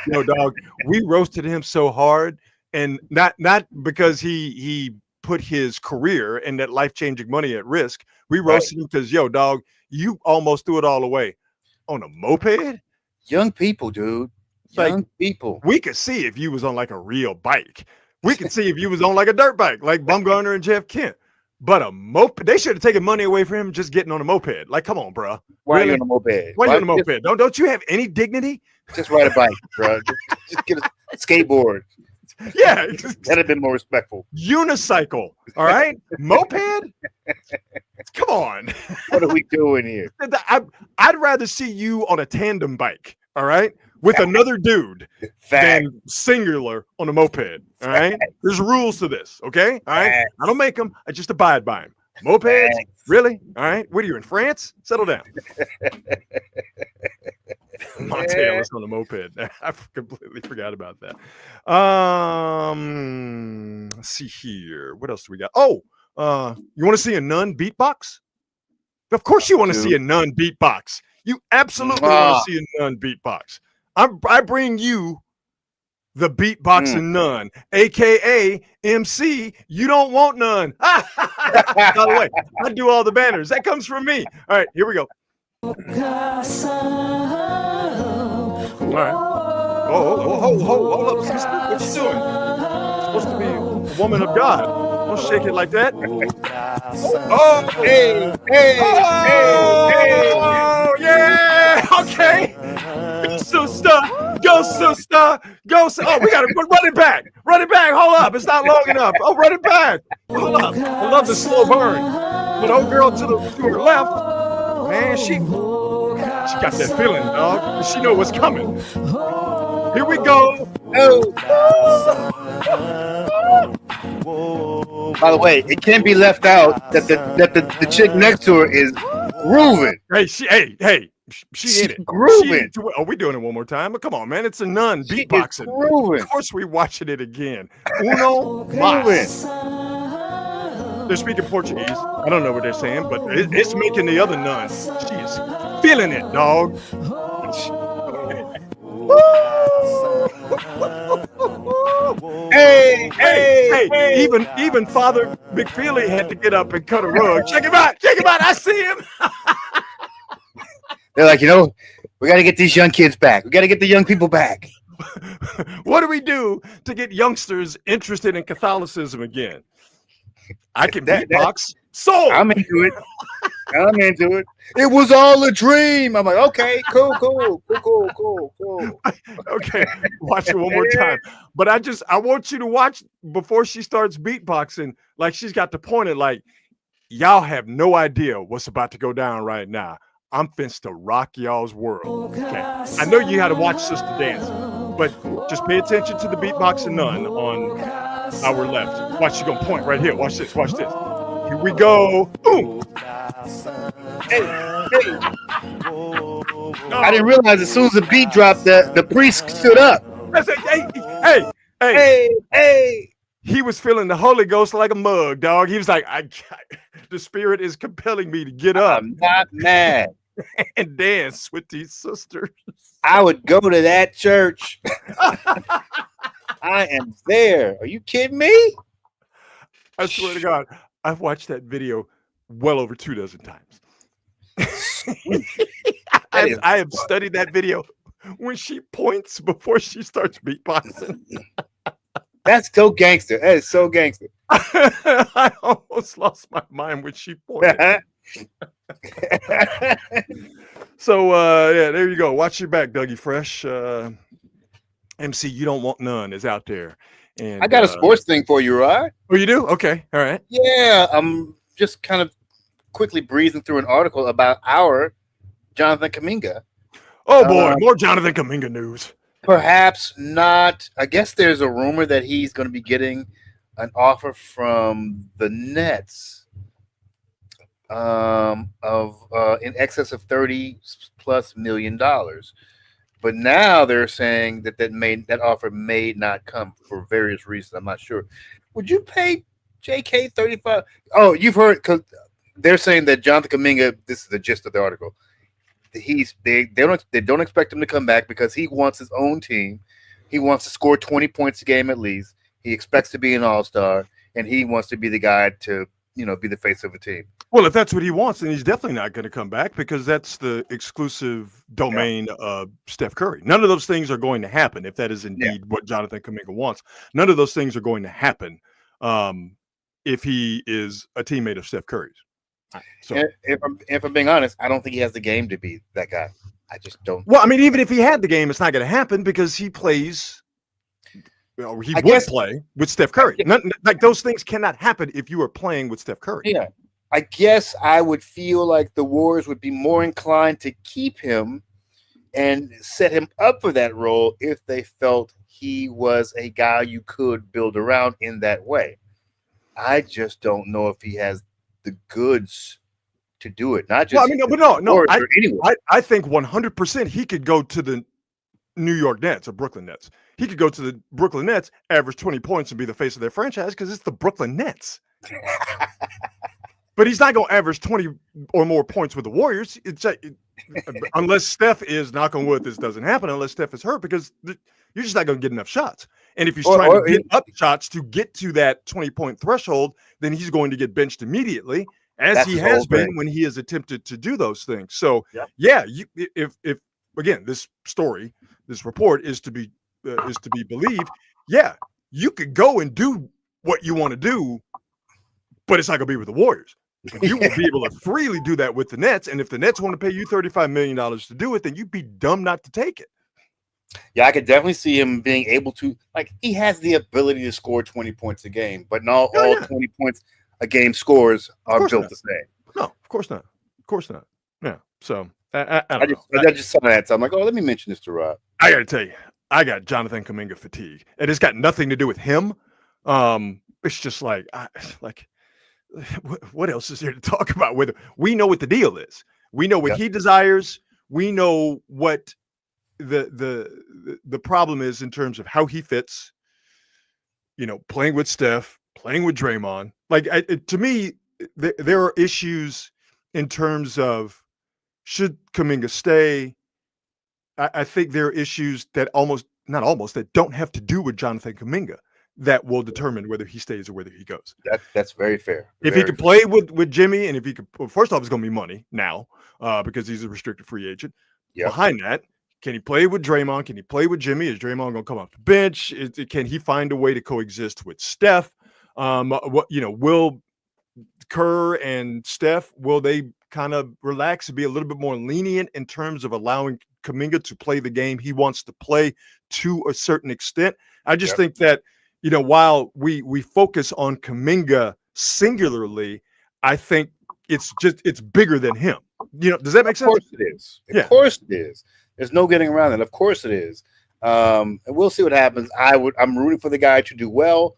No, dog. We roasted him so hard, and not because he put his career and that life-changing money at risk. We roasted him because, yo, dog, you almost threw it all away on a moped. Young people, dude. Like, Young people. we could see if you was on like a real bike. We could see if you was on like a dirt bike, like Bumgarner and Jeff Kent. But a moped, they should have taken money away from him just getting on a moped. Like, come on, bro. Why Really? are you on a moped? Why are you on a moped? Don't you have any dignity? Just ride a bike, bro. Just get a skateboard. Yeah. That'd have been more respectful. Unicycle. All right. Moped? Come on. What are we doing here? I'd rather see you on a tandem bike. All right. With another dude Fact. than singular on a moped. All right. There's rules to this. Okay. All right. Facts. I don't make them. I just abide by them. Mopeds? Facts. Really? All right. What are you in France? Settle down. Montel is on a moped. I completely forgot about that. Let's see here. What else do we got? Oh, you want to see a nun beatbox? Of course you want to see a nun beatbox. You absolutely want to see a nun beatbox. I bring you the beatboxing nun, aka MC. You don't want none. By the way, I do all the banners. That comes from me. All right, here we go. All right. Hold up, sister. What you doing? You're supposed to be a woman of God. Don't shake it like that. Hey. Yeah. Okay. Go, sister. Oh, we gotta run it back. Run it back. Hold up. It's not long enough. Oh, run it back. Hold up. I love the slow burn. But old girl to her left, man, she got that feeling, dog. She know what's coming. Here we go. By the way, it can't be left out that the chick next to her is grooving. Hey, she in it. Grooving. Oh, we doing it one more time? But come on, man. It's a nun beatboxing. Grooving. Of course, we watching it again. Uno mas. They're speaking Portuguese. I don't know what they're saying, but it's making the other nun. She is feeling it, dog. Hey. Even Father McFeely had to get up and cut a rug. Check him out. I see him. They're like, we got to get these young kids back. We got to get the young people back. What do we do to get youngsters interested in Catholicism again? I can beatbox. Sold. I'm into it. It was all a dream. I'm like, okay, cool. Okay, watch it one more time. But I want you to watch before she starts beatboxing. Like, she's got to point it like, y'all have no idea what's about to go down right now. I'm finna to rock y'all's world. Okay. I know you had to watch Sister Dance, but just pay attention to the beatboxing nun on our left. Watch, she's gonna point right here. Watch this. Here we go. Boom. Hey. I didn't realize as soon as the beat dropped, the priest stood up. Hey. He was feeling the Holy Ghost like a mug, dog. He was like, the Spirit is compelling me to get up. I'm not mad. And dance with these sisters. I would go to that church. I am there. Are you kidding me? I swear to God, I've watched that video well over 24 times. I have studied that video when she points before she starts beatboxing. That's so gangster. That is so gangster. I almost lost my mind when she pointed. So yeah, there you go. Watch your back, Dougie Fresh. MC, you don't want none is out there. And I got a sports thing for you, Rod. Oh, you do? Okay. All right. Yeah, I'm just kind of quickly breezing through an article about our Jonathan Kuminga. Oh boy, more Jonathan Kuminga news. Perhaps not. I guess there's a rumor that he's going to be getting an offer from the Nets of in excess of $30+ million. But now they're saying that offer may not come for various reasons. I'm not sure. Would you pay JK 35? Oh, you've heard, because they're saying that Jonathan Kuminga, this is the gist of the article, they don't expect him to come back because he wants his own team. He wants to score 20 points a game at least. He expects to be an all-star, and he wants to be the guy to be the face of a team. Well, if that's what he wants, then he's definitely not going to come back because that's the exclusive domain of Steph Curry. None of those things are going to happen if that is indeed what Jonathan Kuminga wants. None of those things are going to happen if he is a teammate of Steph Curry's. So, if I'm being honest, I don't think he has the game to be that guy. I just don't. Well, I mean, even if he had the game, it's not going to happen because he plays. Or he would play with Steph Curry. Like those things cannot happen if you are playing with Steph Curry. Yeah, I guess I would feel like the Warriors would be more inclined to keep him and set him up for that role if they felt he was a guy you could build around in that way. I just don't know if he has the goods to do it. Not just. Well, I mean, no. I think 100% he could go to the New York Nets or Brooklyn Nets. He could go to the Brooklyn Nets, average 20 points, and be the face of their franchise because it's the Brooklyn Nets. But he's not going to average 20 or more points with the Warriors. Unless Steph is, knock on wood, this doesn't happen, unless Steph is hurt, because you're just not going to get enough shots. And if he's trying to get up shots to get to that 20-point threshold, then he's going to get benched immediately, as he has been when he has attempted to do those things. So, if again, this report is to be believed, you could go and do what you want to do, but it's not going to be with the Warriors. You will be able to freely do that with the Nets, and if the Nets want to pay you $35 million to do it, then you'd be dumb not to take it. Yeah, I could definitely see him being able to, like, he has the ability to score 20 points a game, but not all 20 points a game scores are built the same. No, of course not. Of course not. Yeah. So I just saw that. So I'm like, let me mention this to Rob. I got to tell you, I got Jonathan Kuminga fatigue, and it's got nothing to do with him. It's just like, what else is there to talk about with him? We know what the deal is. We know what he desires. We know what the problem is in terms of how he fits. Playing with Steph, playing with Draymond. Like, to me, there are issues in terms of should Kuminga stay. I think there are issues that that don't have to do with Jonathan Kuminga that will determine whether he stays or whether he goes. That's very fair. If he can play with Jimmy, and if he could, first off, it's going to be money now because he's a restricted free agent. Yep. Behind that, can he play with Draymond? Can he play with Jimmy? Is Draymond going to come off the bench? Can he find a way to coexist with Steph? Will Kerr and Steph, will they kind of relax and be a little bit more lenient in terms of allowing Kuminga to play the game he wants to play to a certain extent? I just think that, while we focus on Kuminga singularly, I think it's bigger than him. Does that make sense? Of course it is. Of course it is. There's no getting around it. Of course it is. And we'll see what happens. I'm rooting for the guy to do well,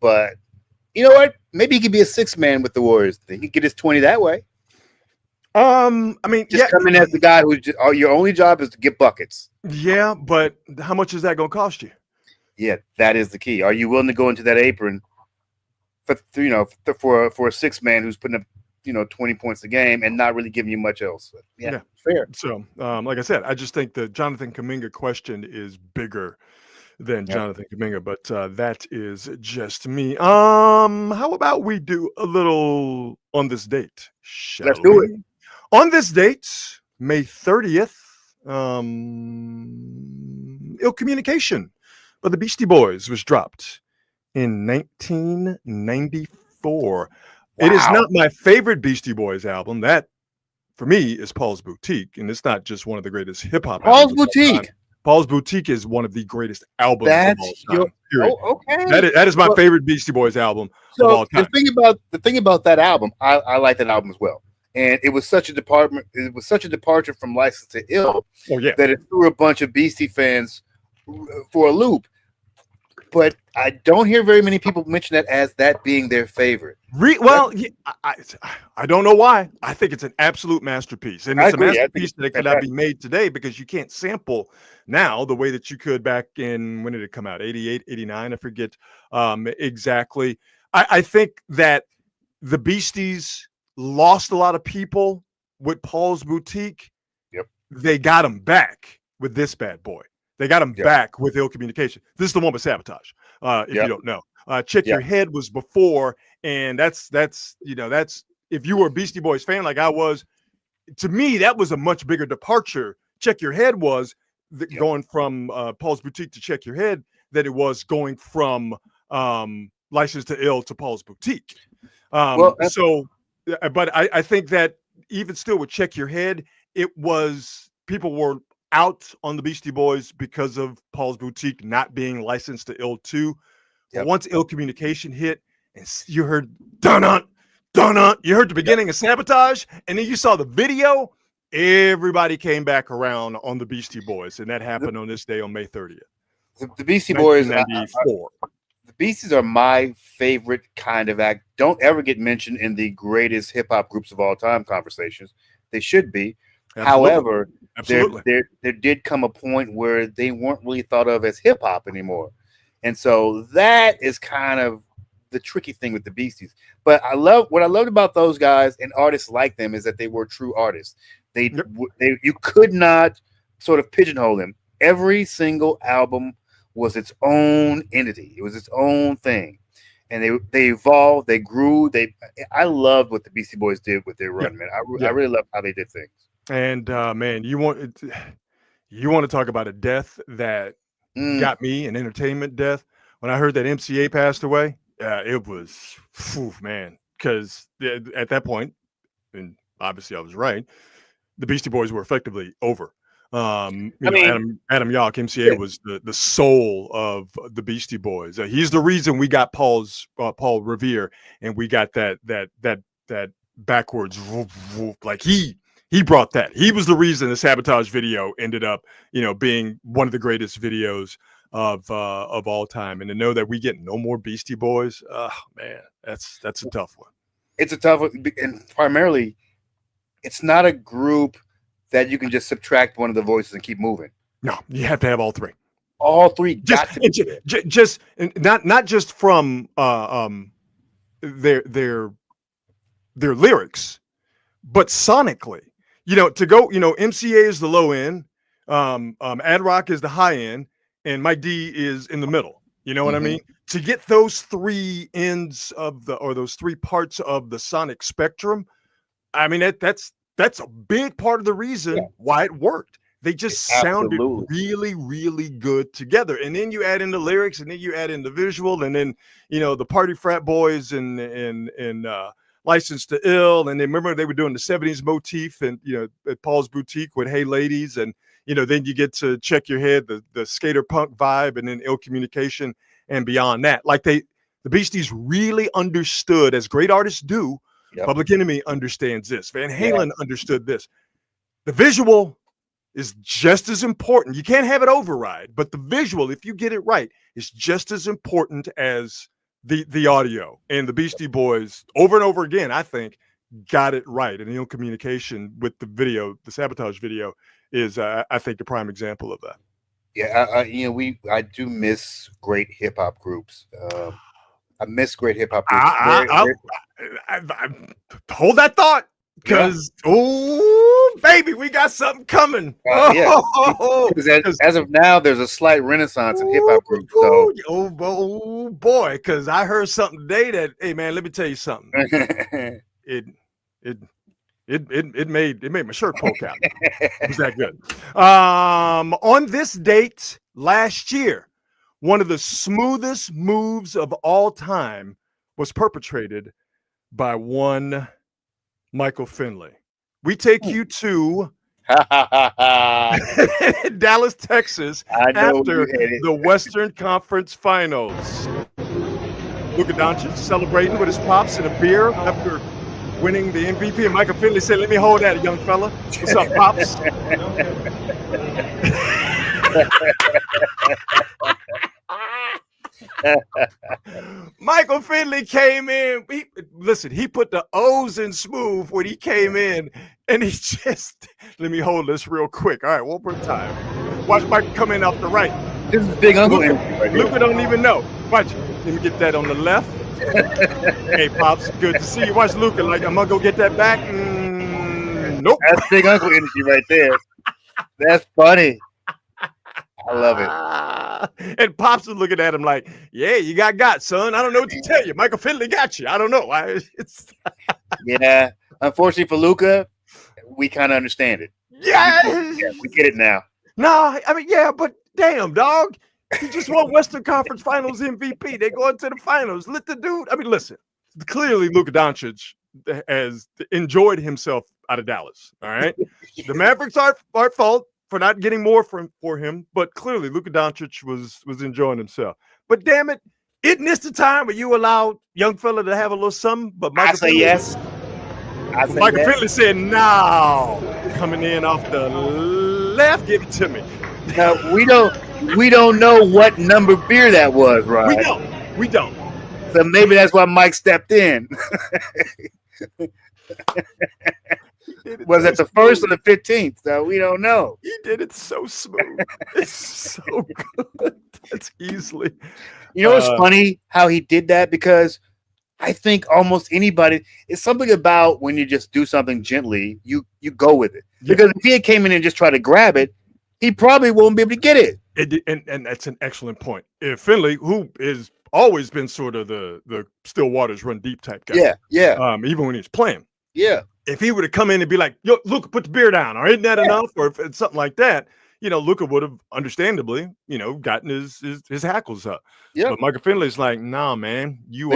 but you know what? Maybe he could be a 6-man with the Warriors. He could get his 20 that way. Come in as the guy who your only job is to get buckets. Yeah, but how much is that going to cost you? Yeah, that is the key. Are you willing to go into that apron for a 6-man who's putting up 20 points a game and not really giving you much else? Yeah. Fair. So, like I said, I just think the Jonathan Kuminga question is bigger than Jonathan Kuminga, but that is just me. How about we do a little on this date? Let's do it. On this date, May 30th, Ill Communication by the Beastie Boys was dropped in 1994. Wow. It is not my favorite Beastie Boys album. That, for me, is Paul's Boutique, and it's not just one of the greatest hip-hop albums. Paul's Boutique. Paul's Boutique is one of the greatest albums of all time. Okay. That is my favorite Beastie Boys album of all time. The thing about that album, I like that album as well. And it was such a departure from License to Ill that it threw a bunch of Beastie fans for a loop. But I don't hear very many people mention that as that being their favorite. I don't know why. I think it's an absolute masterpiece. And it's a masterpiece that cannot be made today because you can't sample now the way that you could back in, when did it come out? 88, 89, I forget exactly. I think that the Beasties lost a lot of people with Paul's Boutique. Yep. They got him back with this bad boy. They got him back with Ill Communication. This is the one with Sabotage, if you don't know. Check Your Head was before, and that's if you were a Beastie Boys fan like I was, to me that was a much bigger departure. Check Your Head was going from Paul's Boutique to Check Your Head that it was going from License to Ill to Paul's Boutique. But I think that even still with Check Your Head, it was people were out on the Beastie Boys because of Paul's Boutique not being licensed to Ill 2. But once Ill Communication hit and you heard dun-dun, dun-dun, you heard the beginning of Sabotage, and then you saw the video, everybody came back around on the Beastie Boys, and that happened on this day on May 30th. The Beastie Boys, the Beasties are my favorite kind of act. Don't ever get mentioned in the greatest hip hop groups of all time conversations. They should be. However, there did come a point where they weren't really thought of as hip hop anymore. And so that is kind of the tricky thing with the Beasties. But what I loved about those guys and artists like them is that they were true artists. You could not sort of pigeonhole them. Every single album was its own entity. It was its own thing. And they evolved, they grew. I loved what the Beastie Boys did with their run, man. I really love how they did things. And man, you want to talk about a death that got me, an entertainment death. When I heard that MCA passed away, it was, man, because at that point, and obviously I was right, the Beastie Boys were effectively over. Adam Yauch, MCA was the soul of the Beastie Boys. He's the reason we got Paul Revere, and we got that backwards, like he brought that. He was the reason the Sabotage video ended up, being one of the greatest videos of all time. And to know that we get no more Beastie Boys, man, that's a tough one. It's a tough one, and primarily, it's not a group that you can just subtract one of the voices and keep moving. No, you have to have all three. All three got to be just not just from their lyrics, but sonically. To go, MCA is the low end, Ad Rock is the high end, and Mike D is in the middle. You know what I mean? To get those three ends those three parts of the sonic spectrum, I mean that's a big part of the reason why it worked. They just sounded really, really good together. And then you add in the lyrics, and then you add in the visual, and then the Party Frat Boys and License to Ill, and then remember they were doing the 70s motif and at Paul's Boutique with Hey Ladies, and then you get to Check Your Head, the skater punk vibe, and then Ill Communication and beyond that. Like the Beasties really understood, as great artists do. Public Enemy understands this. Van Halen understood this. The visual is just as important. You can't have it override, but the visual, if you get it right, is just as important as the audio. And the Beastie Boys, over and over again, I think, got it right. And Ill Communication with the video, the Sabotage video, is I think the prime example of that. Yeah, I do miss great hip hop groups. I miss great hip hop groups. I hold that thought, because baby, we got something coming. As of now, there's a slight renaissance in hip hop groups. So. Oh boy, because I heard something today that, hey man, let me tell you something. It made my shirt poke out. It was that good. On this date last year, one of the smoothest moves of all time was perpetrated by one Michael Finley. We take you to Dallas, Texas, after the Western Conference Finals. Luka Doncic celebrating with his pops and a beer after winning the MVP. And Michael Finley said, "Let me hold that, young fella. What's up, pops?" Michael Finley came in. He put the O's in smooth when he came in, and he just, let me hold this real quick. All right, one more time. Watch Mike come in off the right. This is big uncle right Luka don't even know. Watch. Let me get that on the left. Hey, pops, good to see you. Watch Luka. Like, I'm gonna go get that back. Nope. That's big uncle energy right there. That's funny. I love it. And Pops was looking at him like, yeah, you got, son. I don't know what to tell you. Michael Finley got you. I don't know. Yeah. Unfortunately for Luka, we kind of understand it. Yeah, we get it now. No, I mean, yeah, but damn, dog. He just won Western Conference Finals MVP. They go into the finals. Let the dude. I mean, listen. Clearly, Luka Doncic has enjoyed himself out of Dallas. All right, the Mavericks are at fault for not getting more for him, but clearly, Luka Doncic was enjoying himself. But damn it, isn't this the time where you allow young fella to have a little something? But Michael Finley, yes. Michael Finley said, "No, coming in off the left, give it to me." Now, we don't know what number beer that was, right? We don't. So maybe that's why Mike stepped in. Was it the first or the 15th? So we don't know. He did it so smooth. It's so good. That's easily. You know, it's funny how he did that, because I think almost anybody, it's something about when you just do something gently, you go with it. Yeah. Because if he had came in and just tried to grab it, he probably won't be able to get it. And that's an excellent point. If Finley, who is always been sort of the still waters run deep type guy. Yeah. Even when he's playing. Yeah. If he would have come in and be like, yo, Luka, put the beer down, or isn't that enough? Or if it's something like that, Luka would have understandably, gotten his hackles up. Yeah. But Michael Finley's like, nah, man, you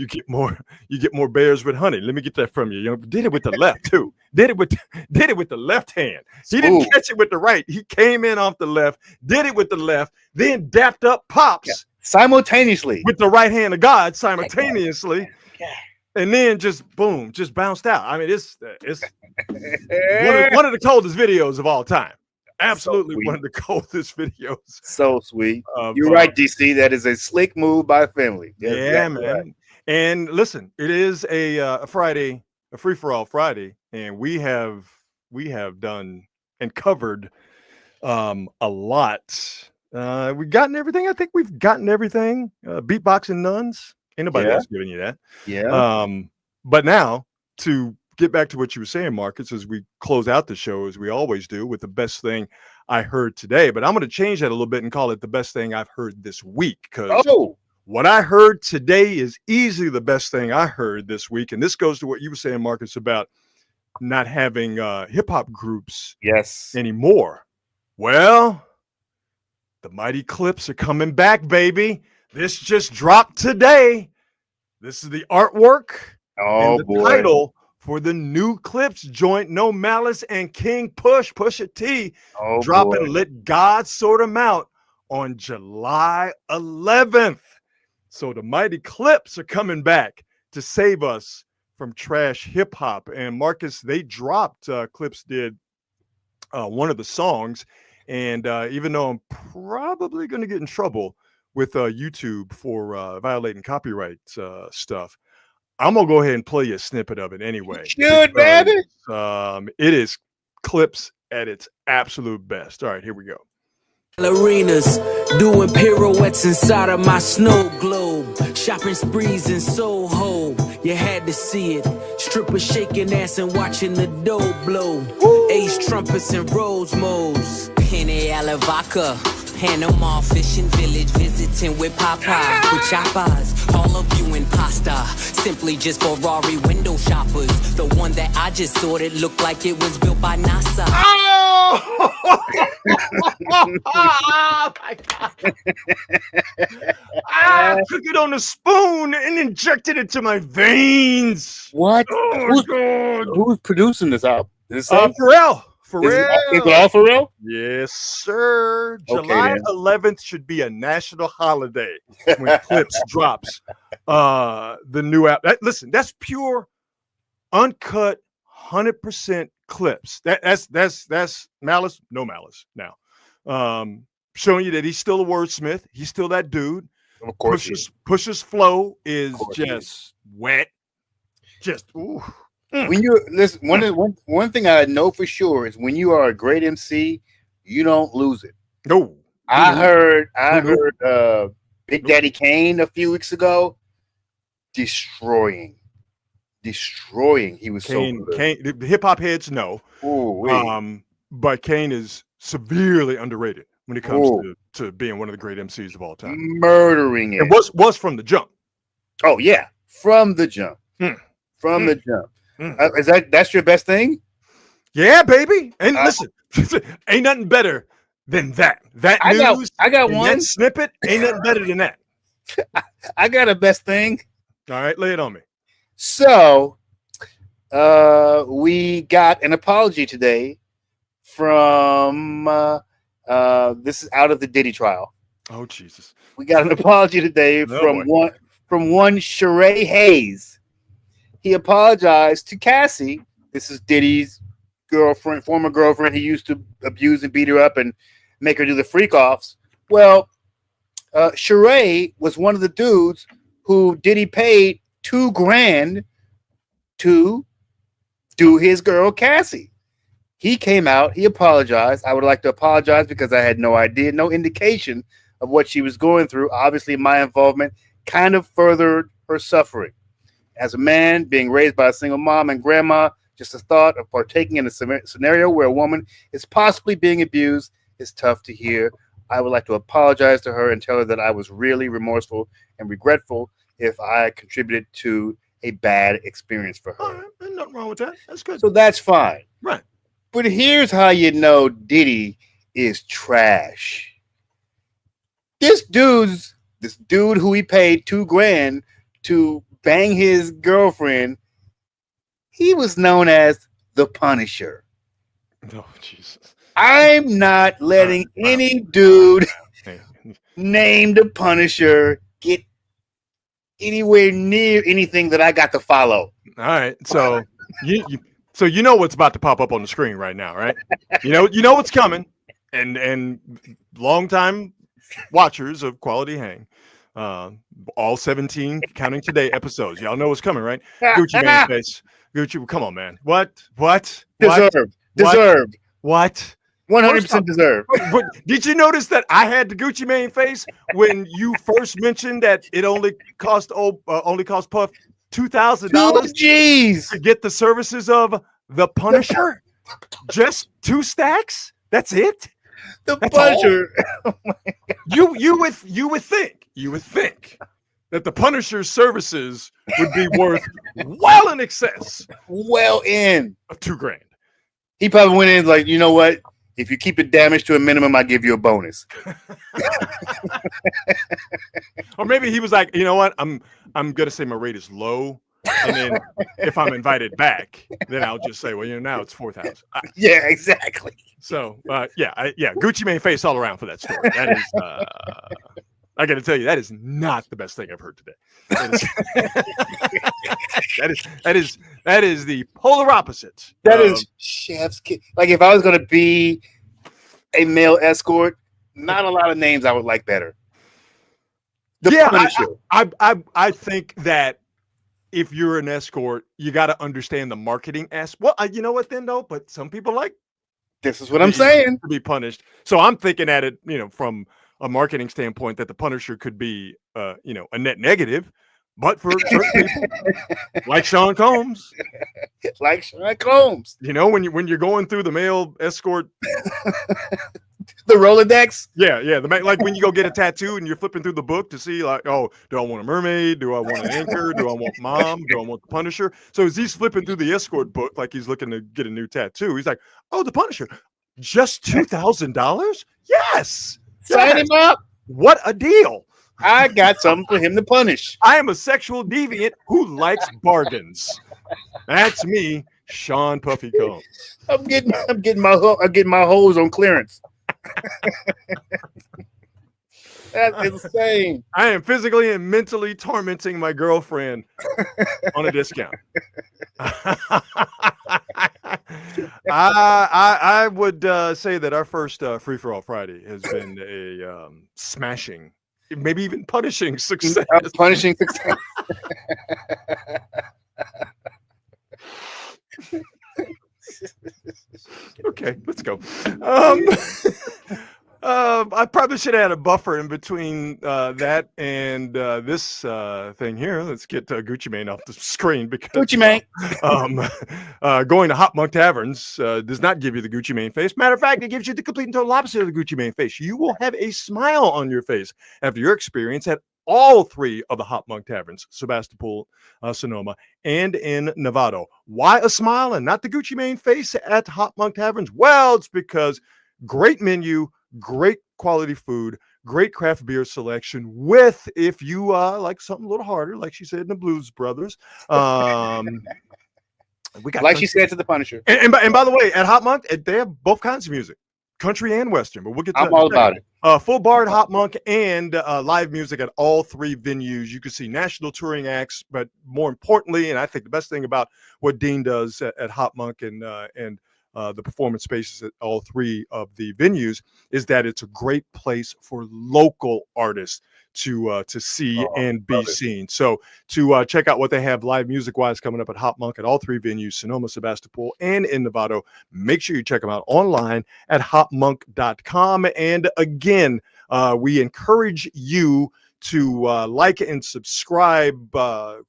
get more bears with honey. Let me get that from you. Did it with the left too. Did it with the left hand. He didn't catch it with the right. He came in off the left, did it with the left, then dapped up Pops simultaneously with the right hand of God simultaneously. And then just boom, just bounced out. I mean, it's one of the coldest videos of all time. Absolutely one of the coldest videos. So sweet. You're right, DC. That is a slick move by Finley. Yeah, man. Right. And listen, it is a Friday, a free-for-all Friday, and we have done and covered a lot. We've gotten everything. I think we've gotten everything. Beatboxing nuns. Ain't nobody else giving you that. Yeah. But now, to get back to what you were saying, Marcus, as we close out the show, as we always do, with the best thing I heard today. But I'm going to change that a little bit and call it the best thing I've heard this week. Because what I heard today is easily the best thing I heard this week. And this goes to what you were saying, Marcus, about not having hip-hop groups anymore. Well, the Mighty Clips are coming back, baby. This just dropped today. This is the artwork and the title for the new Clips joint. No Malice and King Pusha T dropping Let God Sort 'Em Out on July 11th. So the Mighty Clips are coming back to save us from trash hip hop. And Marcus, they dropped, Clips did one of the songs. And even though I'm probably going to get in trouble with YouTube for violating copyright stuff, I'm going to go ahead and play you a snippet of it anyway. Good, baby. It is Clips at its absolute best. All right, here we go. Arenas, doing pirouettes inside of my snow globe. Shopping sprees in Soho, you had to see it. Strippers shaking ass and watching the dough blow. Ace trumpets and rose modes. Henny Alavaca, Panama fishing village, visiting with Papa, with chapas. All of you in pasta, simply just Ferrari window shoppers. The one that I just sorted looked like it was built by NASA. Oh my God. I took it on a spoon and injected it to my veins. What? Oh, who's producing this album? Pharrell. Is it all Pharrell? Yes, sir. Okay, July 11th should be a national holiday when Clips drops the new app. Listen, that's pure, uncut, 100% Clips. That's Malice, no Malice now. Showing you that he's still a wordsmith. He's still that dude. Of course, Pusha's flow is just wet. Just ooh. When you listen, one thing I know for sure is when you are a great MC, you don't lose it. No, I heard Big Daddy Kane a few weeks ago destroying. He was Kane, so good. Kane, the hip hop heads know. Ooh, but Kane is severely underrated when it comes Ooh. to being one of the great MCs of all time. Murdering it. And was from the jump. Oh yeah, from the jump. Mm. From Mm. the jump. Mm. Is that's your best thing? Yeah, baby. And listen, ain't nothing better than that. That news, I got and one. that snippet ain't nothing better than that. I got a best thing. All right, lay it on me. So, we got an apology today from this is out of the Diddy trial. Oh Jesus! We got an apology today from one Sheree Hayes. He apologized to Cassie. This is Diddy's girlfriend, former girlfriend. He used to abuse and beat her up and make her do the freak offs. Well, Sheree was one of the dudes who Diddy paid $2,000 to do his girl Cassie. He came out, he apologized. I would like to apologize because I had no idea, no indication of what she was going through. Obviously, my involvement kind of furthered her suffering. As a man being raised by a single mom and grandma, just the thought of partaking in a scenario where a woman is possibly being abused is tough to hear. I would like to apologize to her and tell her that I was really remorseful and regretful if I contributed to a bad experience for her. All right, there's nothing wrong with that. That's good. So that's fine. Right. But here's how you know Diddy is trash. This dude who he paid $2,000 to bang his girlfriend, he was known as the Punisher. Oh Jesus! I'm not letting any dude named the Punisher get anywhere near anything that I got to follow. All right, so you know what's about to pop up on the screen right now, right? You know what's coming, and longtime watchers of Quality Hang, all 17 counting today episodes, y'all know what's coming, right? Gucci Mane face, Gucci, come on, man, what? Deserved. What? 100% deserved. But did you notice that I had the Gucci Mane face when you first mentioned that it only cost Puff $2,000 Jeez, to get the services of the Punisher? Just 2 stacks? That's it? the That's Punisher. You would think that the Punisher's services would be worth well in excess Well in. of $2,000. He probably went in like, you know what? If you keep it damaged to a minimum, I give you a bonus. Or maybe he was like, you know what? I'm gonna say my rate is low, and then if I'm invited back, then I'll just say, well, now it's 4,000. Yeah, exactly. So Gucci Mane face all around for that story. That is, I got to tell you, that is not the best thing I've heard today. That is the polar opposite. That is chef's kiss. Like if I was gonna be a male escort, not a lot of names I would like better. Punisher. I think that if you're an escort, you got to understand the marketing aspect. Well, you know what then though? But some people like This is what I'm saying. to be punished. So I'm thinking at it, from a marketing standpoint, that the Punisher could be, a net negative. But for certain people, like Sean Combs, Like Sean Combs. when you're going through the male escort, The Rolodex. like when you go get a tattoo and you're flipping through the book to see like, oh, do I want a mermaid? Do I want an anchor? Do I want mom? Do I want the Punisher? So as he's flipping through the escort book, like he's looking to get a new tattoo, he's like, oh, the Punisher, just $2,000? Yes, Sign him up. What a deal! I got something for him to punish. I am a sexual deviant who likes bargains. That's me, Sean Puffy Combs. I'm getting my hose on clearance. That's insane. I am physically and mentally tormenting my girlfriend on a discount. I would say that our first Free for All Friday has been a smashing, maybe even punishing success. Punishing success. Okay, let's go. I probably should have had a buffer in between that and this thing here. Let's get Gucci Mane off the screen because Gucci Mane. Going to Hop Monk Taverns does not give you the Gucci Mane face. Matter of fact, it gives you the complete and total opposite of the Gucci Mane face. You will have a smile on your face after your experience at all three of the Hop Monk Taverns, Sebastopol, Sonoma, and in Novato. Why a smile and not the Gucci Mane face at Hop Monk Taverns? Well, it's because great menu, great quality food, great craft beer selection with, if you like something a little harder, like she said in the Blues Brothers. We got like she said to the Punisher. And by the way, at Hop Monk, they have both kinds of music, country and Western, but we'll get to I'm all about it. Full bar at Hop Monk and live music at all three venues. You can see national touring acts, but more importantly, and I think the best thing about what Dean does at Hop Monk and the performance spaces at all three of the venues is that it's a great place for local artists to see and be seen. So to check out what they have live music wise coming up at Hop Monk at all three venues, Sonoma, Sebastopol, and in Novato, make sure you check them out online at hopmonk.com. And again, we encourage you to like and subscribe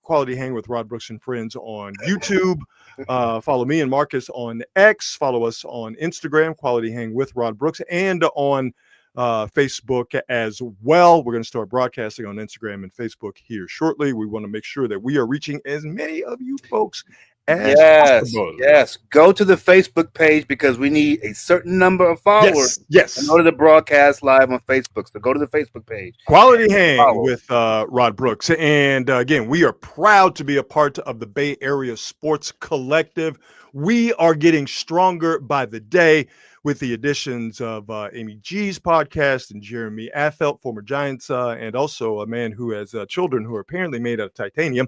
Quality Hang with Rod Brooks and Friends on YouTube. Follow me and Marcus on X. Follow us on Instagram, Quality Hang with Rod Brooks, and on Facebook as well. We're going to start broadcasting on Instagram and Facebook here shortly. We want to make sure that we are reaching as many of you folks as possible. Yes. Go to the Facebook page because we need a certain number of followers. Yes. In order to broadcast live on Facebook. So go to the Facebook page. Quality Hang with Rod Brooks. And again, we are proud to be a part of the Bay Area Sports Collective. We are getting stronger by the day with the additions of Amy G's podcast and Jeremy Affeldt, former Giants, and also a man who has children who are apparently made out of titanium.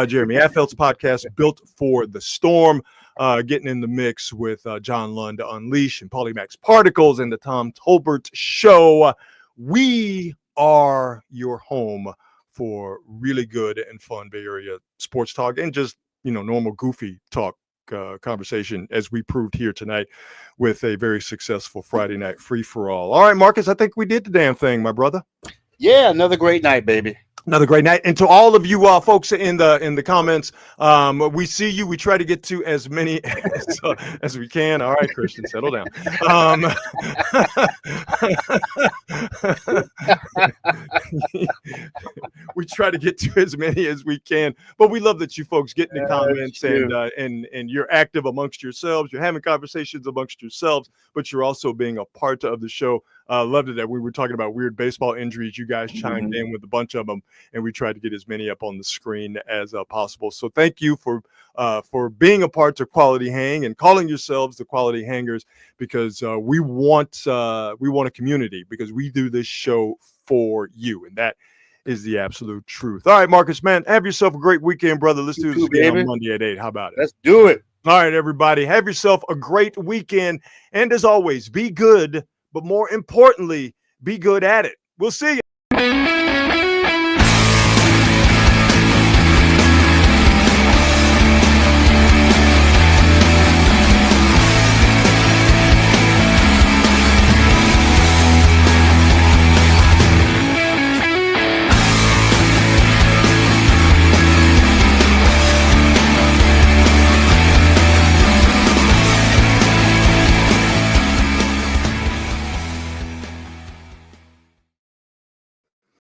Jeremy Affeldt's podcast, Built for the Storm, getting in the mix with John Lund Unleash and Polymax Particles and the Tom Tolbert Show. We are your home for really good and fun Bay Area sports talk and just, normal goofy talk. Conversation as we proved here tonight with a very successful Friday night free-for-all. All right, Marcus, I think we did the damn thing, my brother. Yeah, another great night, baby. Another great night. And to all of you folks in the comments, we see you. We try to get to as many as we can. All right, Christian, settle down. We try to get to as many as we can, but we love that you folks get in the comments and you're active amongst yourselves. You're having conversations amongst yourselves, but you're also being a part of the show. Loved it that we were talking about weird baseball injuries. You guys chimed in with a bunch of them, and we tried to get as many up on the screen as possible. So thank you for being a part of Quality Hang and calling yourselves the Quality Hangers, because we want a community, because we do this show for you, and that is the absolute truth. All right, Marcus, man, have yourself a great weekend, brother. Let's do this again on Monday at 8. How about it? Let's do it. All right, everybody, have yourself a great weekend, and as always, be good. But more importantly, be good at it. We'll see you.